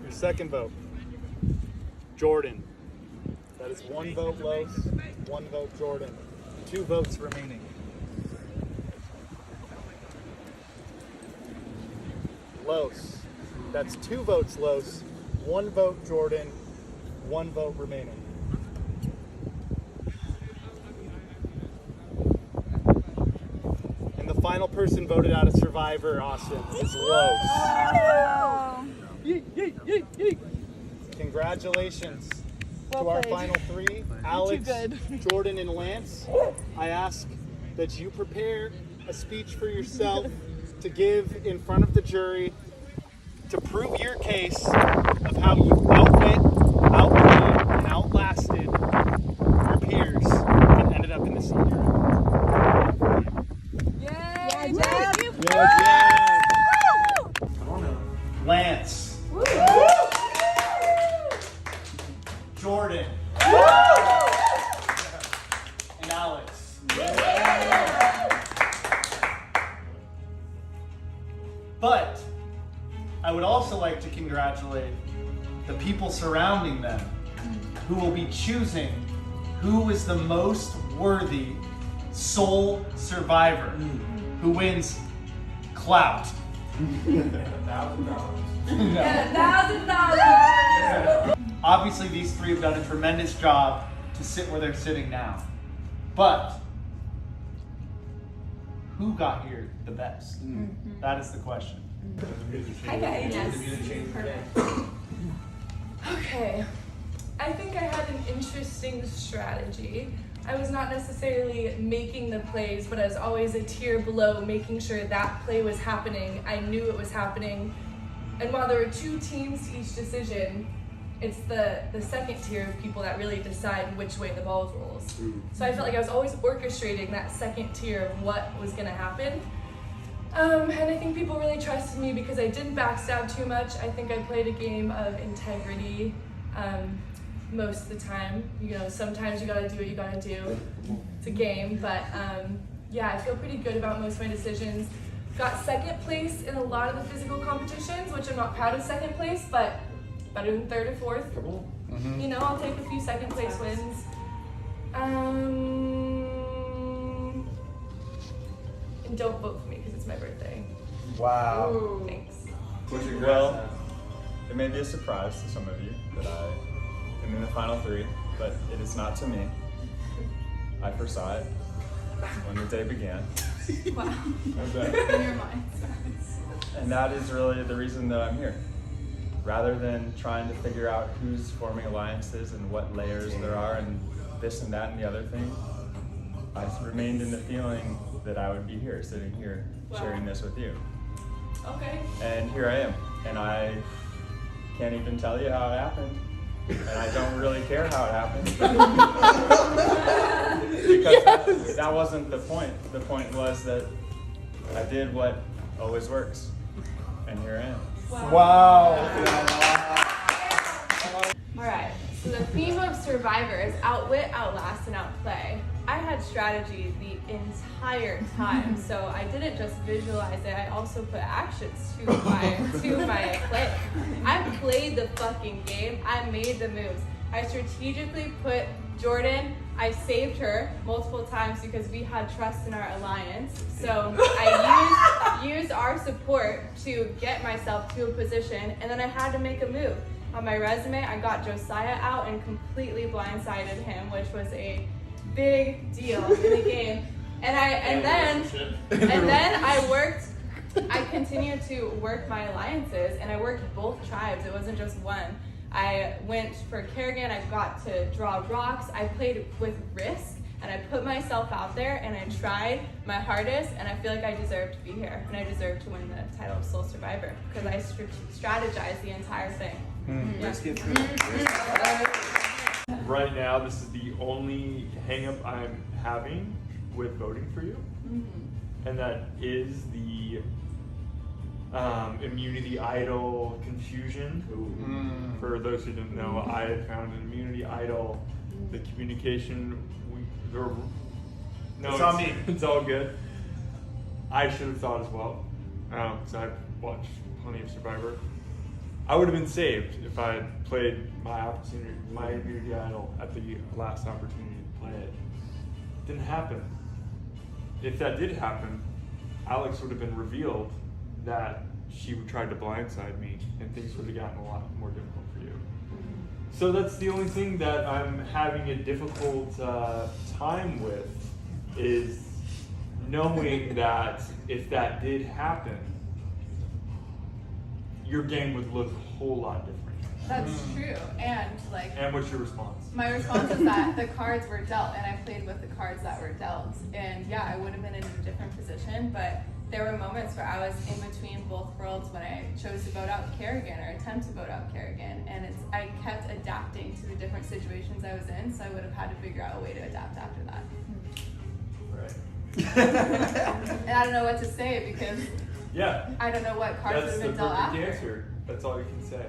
Your second vote. Jordan. That is one vote Los, one vote Jordan. 2 votes remaining. Los. That's 2 votes Los, 1 vote Jordan, one vote remaining. And the final person voted out of Survivor, Austin, is Los. Congratulations to our final three, Alex, Jordan, and Lance. I ask that you prepare a speech for yourself to give in front of the jury to prove your case of how you outwit, outplayed, and outlasted your peers and ended up in the senior round. Lance. Jordan. And Alex. But I would also like to congratulate the people surrounding them who will be choosing who is the most worthy sole survivor who wins clout. $1,000. Obviously, these three have done a tremendous job to sit where they're sitting now. But who got here the best? That is the question. Hi guys. Okay, I think I had an interesting strategy. I was not necessarily making the plays, but I was always a tier below, making sure that play was happening. I knew it was happening. And while there were two teams to each decision, it's the second tier of people that really decide which way the ball rolls. So I felt like I was always orchestrating that second tier of what was gonna happen. And I think people really trusted me because I didn't backstab too much. I think I played a game of integrity most of the time. You know, sometimes you gotta do what you gotta do. It's a game, but yeah, I feel pretty good about most of my decisions. Got second place in a lot of the physical competitions, which I'm not proud of second place, but better than third or fourth. You know, I'll take a few second place wins. And don't vote for me because it's my birthday. Wow. Thanks. Well, it may be a surprise to some of you that I am in the final three, but it is not to me. I foresaw it when the day began. Wow. And, In your mind. and that is really the reason that I'm here. Rather than trying to figure out who's forming alliances and what layers there are and this and that and the other thing, I remained in the feeling that I would be here, sitting here, sharing this with you. Okay. And here I am. And I can't even tell you how it happened. And I don't really care how it happened. Because that wasn't the point. The point was that I did what always works. And here I am. Wow. All right, so the theme of Survivor is outwit, outlast, and outplay. I had strategy the entire time, so I didn't just visualize it, I also put actions to my play. I played the fucking game, I made the moves. I strategically put Jordan, I saved her multiple times because we had trust in our alliance. So I used our support to get myself to a position, and then I had to make a move. On my resume, I got Josiah out and completely blindsided him, which was a big deal in the game. And then I continued to work my alliances, and I worked both tribes. It wasn't just one. I went for Kerrigan, I got to draw rocks, I played with risk, and I put myself out there, and I tried my hardest, and I feel like I deserve to be here, and I deserve to win the title of Sole Survivor, because I strategized the entire thing. Right now, this is the only hang-up I'm having with voting for you, and that is the immunity idol confusion. For those who didn't know, I had found an immunity idol. The communication, It's on me. It's all good. I should have thought as well, because I've watched plenty of Survivor. I would have been saved if I had played my immunity idol at the last opportunity to play it. It didn't happen. If that did happen, Alex would have been revealed that she tried to blindside me, and things would have gotten a lot more difficult for you. So that's the only thing that I'm having a difficult time with, is knowing that if that did happen, your game would look a whole lot different. That's true. And like, And what's your response? my response is that the cards were dealt, and I played with the cards that were dealt. And yeah, I would have been in a different position, but there were moments where I was in between both worlds when I chose to vote out Kerrigan or attempt to vote out Kerrigan. And I kept adapting to the different situations I was in, so I would have had to figure out a way to adapt after that. Right. And I don't know what to say because Yeah. I don't know what cards That's would the have been dealt perfect after. answer. That's all you can say.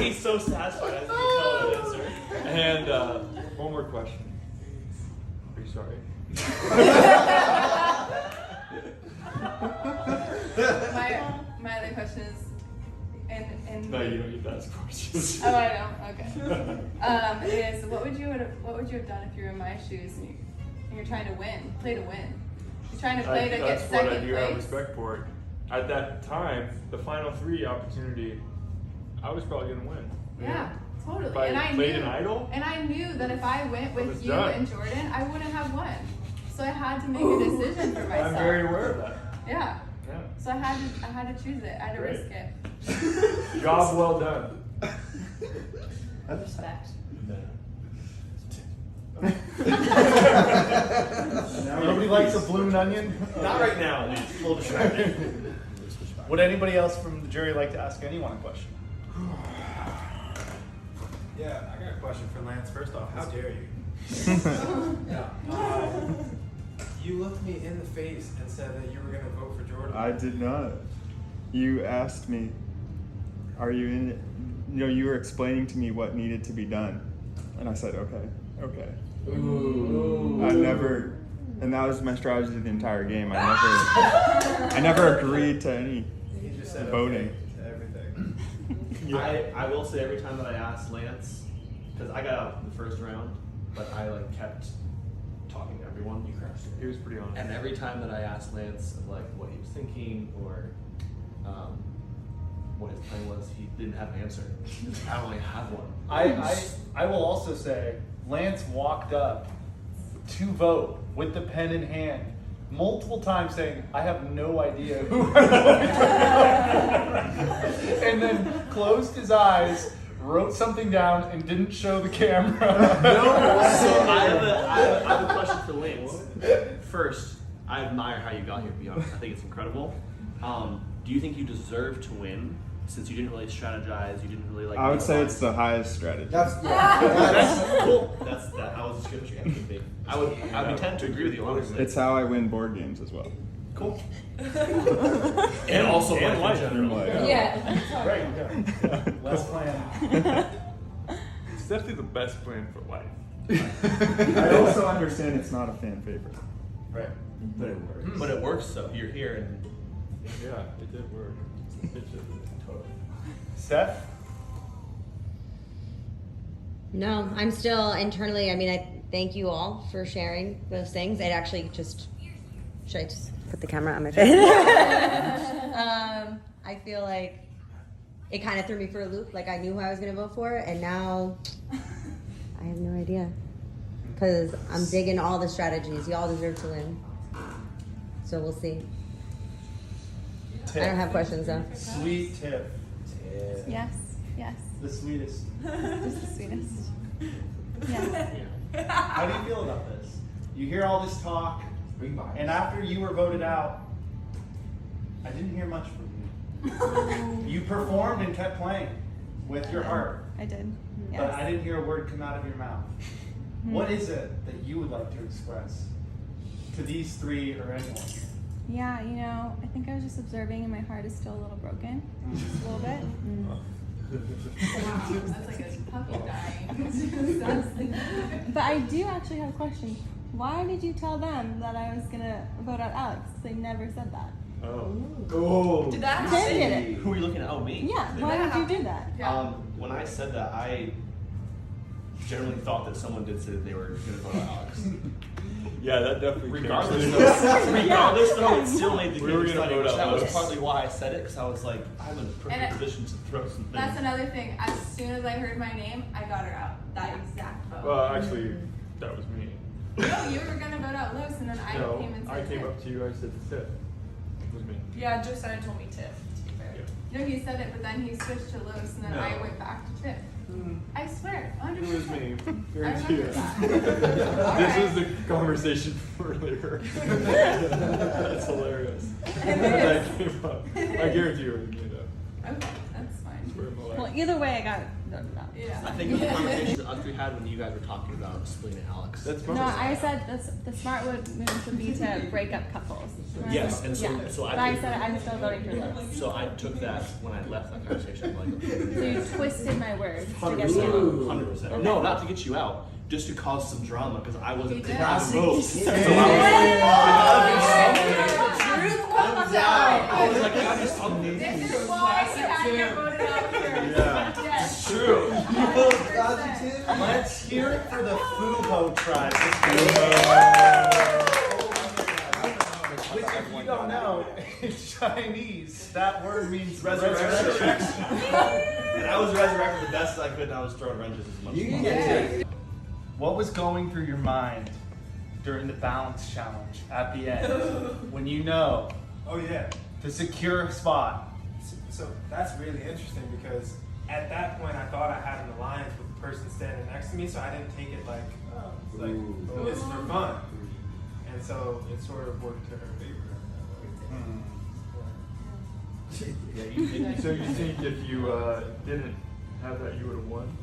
He's so satisfied as he can tell the answer. And one more question. Are you sorry? My other question is, and No, you don't need to ask questions. oh, I don't. Okay. Is what would you have done if you were in my shoes and you're trying to win, play to win? You're trying to play to get That's what I second do have place. respect for it. At that time, the final 3 opportunity, I was probably gonna win. Yeah, totally. If I and I played knew, an idol, and I knew that if I went I with was you done. and Jordan, I wouldn't have won. So I had to make a decision for myself. I'm very aware of that. Yeah. Yeah. So I had to choose it. I had to Great. risk it. Job well done. Respect. Nobody likes a bloomed onion? Not right now, dude. It's a little distracting. Would anybody else from the jury like to ask anyone a question? Yeah, I got a question for Lance. First off, how dare you? You looked me in the face and said that you were going to vote for Jordan. I did not. You asked me, are you in it? You were explaining to me what needed to be done. And I said, okay. Ooh. I never, and that was my strategy the entire game. I never agreed to any He just said voting. okay to everything. I will say every time that I asked Lance, because I got out in the first round, but I kept talking to everyone. You crashed. He was pretty honest. And every time that I asked Lance of what he was thinking or what his plan was, he didn't have an answer. I only have one. I will also say, Lance walked up to vote with the pen in hand multiple times saying, I have no idea who I'm voting for. And then closed his eyes, wrote something down, and didn't show the camera. So I have a question for Lance. First, I admire how you got here, to be honest. I think it's incredible. Do you think you deserve to win? Since you didn't really strategize, you didn't really I would say it's the highest strategy. That's cool. That's that. I was just gonna answer be. I'd be tempted to agree with you honestly. It's how I win board games as well. Cool. And also life in general. Yeah. Right, yeah. Less plan. It's definitely the best plan for life. I also understand it's not a fan favorite. Right. But it works. But it works, so you're here and Yeah, it did work. It did. totally. Steph? No, I'm still internally, I thank you all for sharing those things. It actually just, should I just put the camera on my face? I feel like it kind of threw me for a loop. Like I knew who I was going to vote for, and now I have no idea. Because I'm digging all the strategies. Y'all deserve to win. So we'll see. I don't have questions though. Sweet Tiff. Yes. Yes. The sweetest. Just the sweetest. Yeah. How do you feel about this? You hear all this talk, and after you were voted out, I didn't hear much from you. You performed and kept playing with your heart, I did. but Yes. I didn't hear a word come out of your mouth. What is it that you would like to express to these three or anyone? Yeah, I think I was just observing and my heart is still a little broken. Just a little bit. Wow, that's like a puppy dying. But I do actually have a question. Why did you tell them that I was gonna vote out Alex? They never said that. Oh. Did that happen? Did it? Who are you looking at? Oh, me? Yeah, why did you do that? When I said that, I generally thought that someone did say that they were going to vote out Alex. Yeah, that definitely Regardless, changed. though, it still made the We game were gonna exciting. vote out That was Los. partly why I said it, because I was like, I'm in a perfect And position to throw some That's things. another thing. As soon as I heard my name, I got her out. That exact vote. Well, actually, that was me. No, you were gonna vote out Los, and then I No, came and said I came Tiff. up to you. I said Tiff. It was me. Yeah, Josiah told me Tiff, to be fair. Yeah. No, he said it, but then he switched to Los, and then No. I went back to Tiff. I swear, 100%. It was me. I Guarantee remember it. that. This was the conversation earlier. That's hilarious. It That is. came up. I guarantee you it was me though. Okay, that's fine. Swear my life. Well, either way, I got voted out. Yeah. I think it was a conversation that us we had when you guys were talking about splitting Alex. That's No, I said the smart move would be to break up couples. Yes, and so, Yeah. so But I I said I'm still voting for Los. so I took that when I left that conversation. I'm like, So you twisted my words to get 100%. me out. 100%. No, not to get you out, just to cause some drama because I wasn't did. picking the vote. So I was like, I just This is why you had to get voted out here. Yeah. Yes. True. Let's hear it for the Fubo tribe. Which, if you don't know, in Chinese, that word means resurrection. And I was resurrected the best I could, and I was throwing wrenches as much as possible. What was going through your mind during the balance challenge at the end when you know Oh yeah. to secure a spot? So that's really interesting because at that point I thought I had an alliance with the person standing next to me, so I didn't take it like, it's for fun. And so it sort of worked to her favor. Yeah, you did. So you think if you didn't have that, you would have won?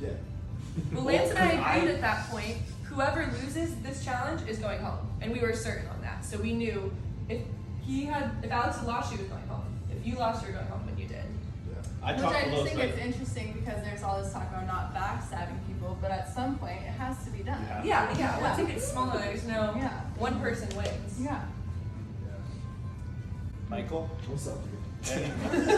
Yeah. Well, Lance and I agreed at that point, whoever loses this challenge is going home. And we were certain on that. So we knew if Alex had lost, she was going home. If you lost, you were going home when you did. I Which talked I to just Los, think like, it's interesting because there's all this talk about not backstabbing people, but at some point it has to be done. Yeah. Once it gets smaller, there's no Yeah. one person wins. Yeah. Michael, What's up, dude?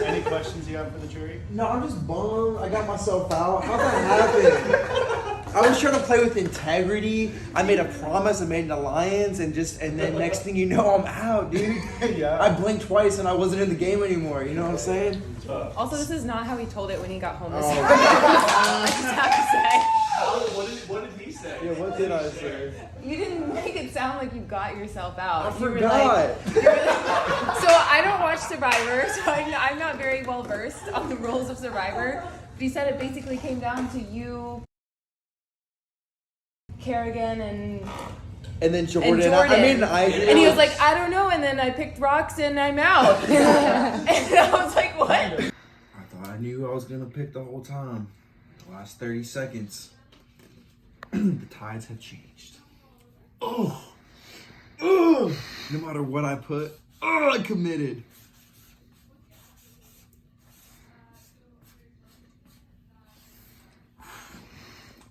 any questions you have for the jury? No, I'm just bummed. I got myself out. How'd that happen? I was trying to play with integrity. I made a promise. I made an alliance, and then next thing you know, I'm out, dude. Yeah. I blinked twice, and I wasn't in the game anymore. You know what I'm saying? Also, this is not how he told it when he got home this Oh. morning. I just have to say. what did he say? Yeah, what did I say? You didn't make it sound like you got yourself out. I You were forgot. So I don't watch Survivor, so I'm not very well versed on the rules of Survivor. But he said it basically came down to you, Kerrigan, and And then Jordan. Jordan. I made an idea. And he was like, I don't know, and then I picked rocks and I'm out. And I was like, what? I thought I knew I was gonna pick the whole time. The last 30 seconds. The tides have changed. Oh, no matter what I put, I committed.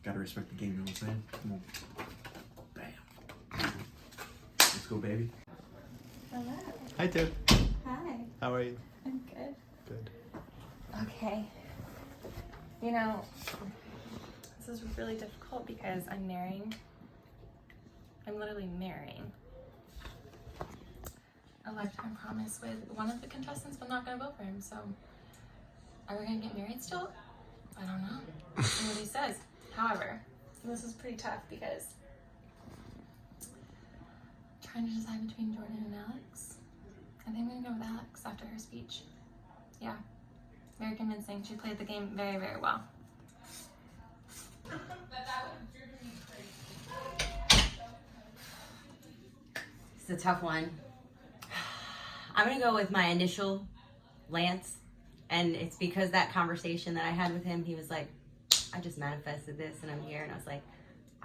Gotta respect the game, you know what I'm saying? Come on. Bam. Let's go, baby. Hello. Hi, Tiff. Hi. How are you? I'm good. Good. Okay. You know, this is really difficult because I'm literally marrying a lifetime promise with one of the contestants, but not gonna vote for him. So, are we gonna get married still? I don't know. See what he says. However, this is pretty tough because trying to decide between Jordan and Alex. I think I'm gonna go with Alex after her speech. Yeah, very convincing. She played the game very, very well. It's a tough one. I'm gonna go with my initial, Lance, and it's because that conversation that I had with him, he was like, I just manifested this and I'm here, and I was like,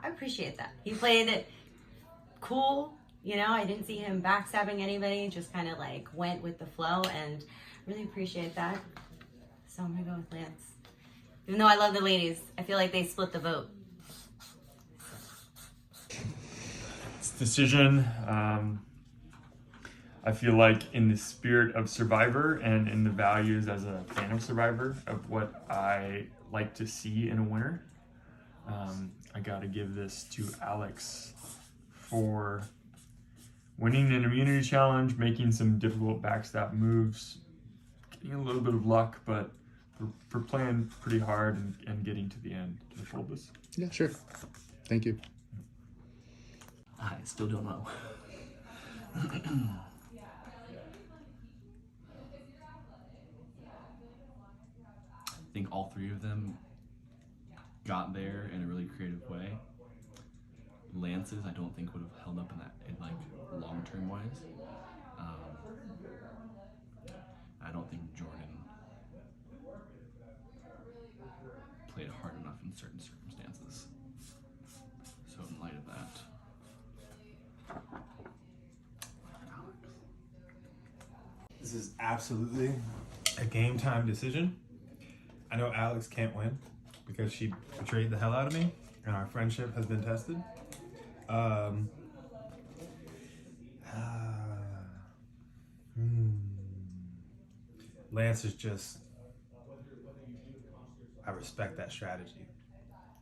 I appreciate that. He played it cool, you know, I didn't see him backstabbing anybody, just kind of like went with the flow, and really appreciate that. So I'm gonna go with Lance. Even though I love the ladies, I feel like they split the vote. Decision. I feel like in the spirit of Survivor and in the values as a fan of Survivor of what I like to see in a winner, I gotta give this to Alex for winning an immunity challenge, making some difficult backstab moves, getting a little bit of luck, but for playing pretty hard and getting to the end. Can I hold this? Yeah, sure. Thank you. I still don't know. I think all three of them got there in a really creative way. Lance's, I don't think would have held up in like long-term wise. I don't think Jordan played hard enough in certain circumstances. So in light of that, This is absolutely a game time decision. I know Alex can't win because she betrayed the hell out of me and our friendship has been tested. Lance is just, I respect that strategy.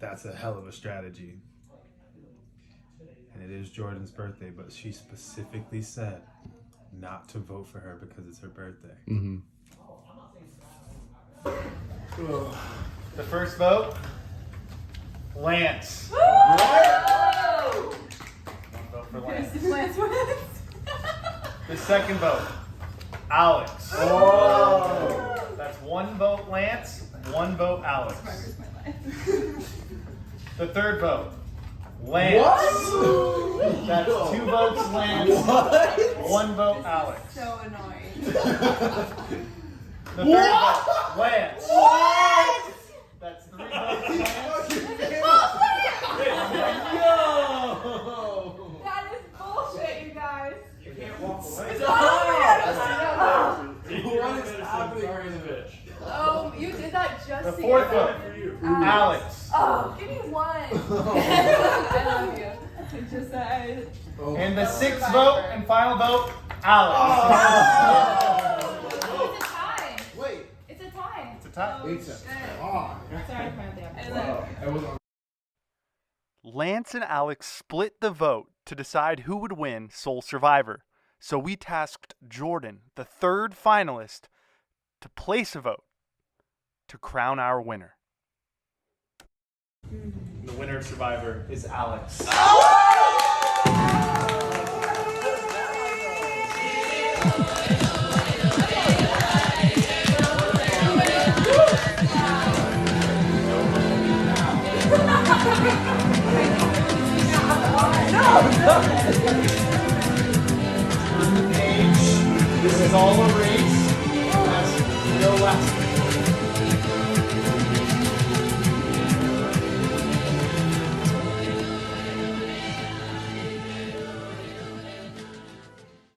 That's a hell of a strategy. And it is Jordan's birthday, but she specifically said not to vote for her because it's her birthday. Mm-hmm. The first vote, Lance. One vote for Lance. Lance wins. The second vote, Alex. Oh. That's one vote Lance, one vote Alex. The third vote, Lance. What? That's two votes Lance, one vote Alex. So annoying. The third vote, Lance. What? That's three votes Lance. Yo! That is bullshit, you guys. You can't walk away. Oh, you did that just The to fourth get vote, Alex. Oh, give me one. I love you. It's just that. And the sixth vote and final vote, Alex. It's a tie. Wait. It's a tie. It's a tie. It's a Sorry for that. Lance and Alex split the vote to decide who would win Sole Survivor. So we tasked Jordan, the third finalist, to place a vote to crown our winner. The winner of Survivor is Alex. This is all a race. That's no last.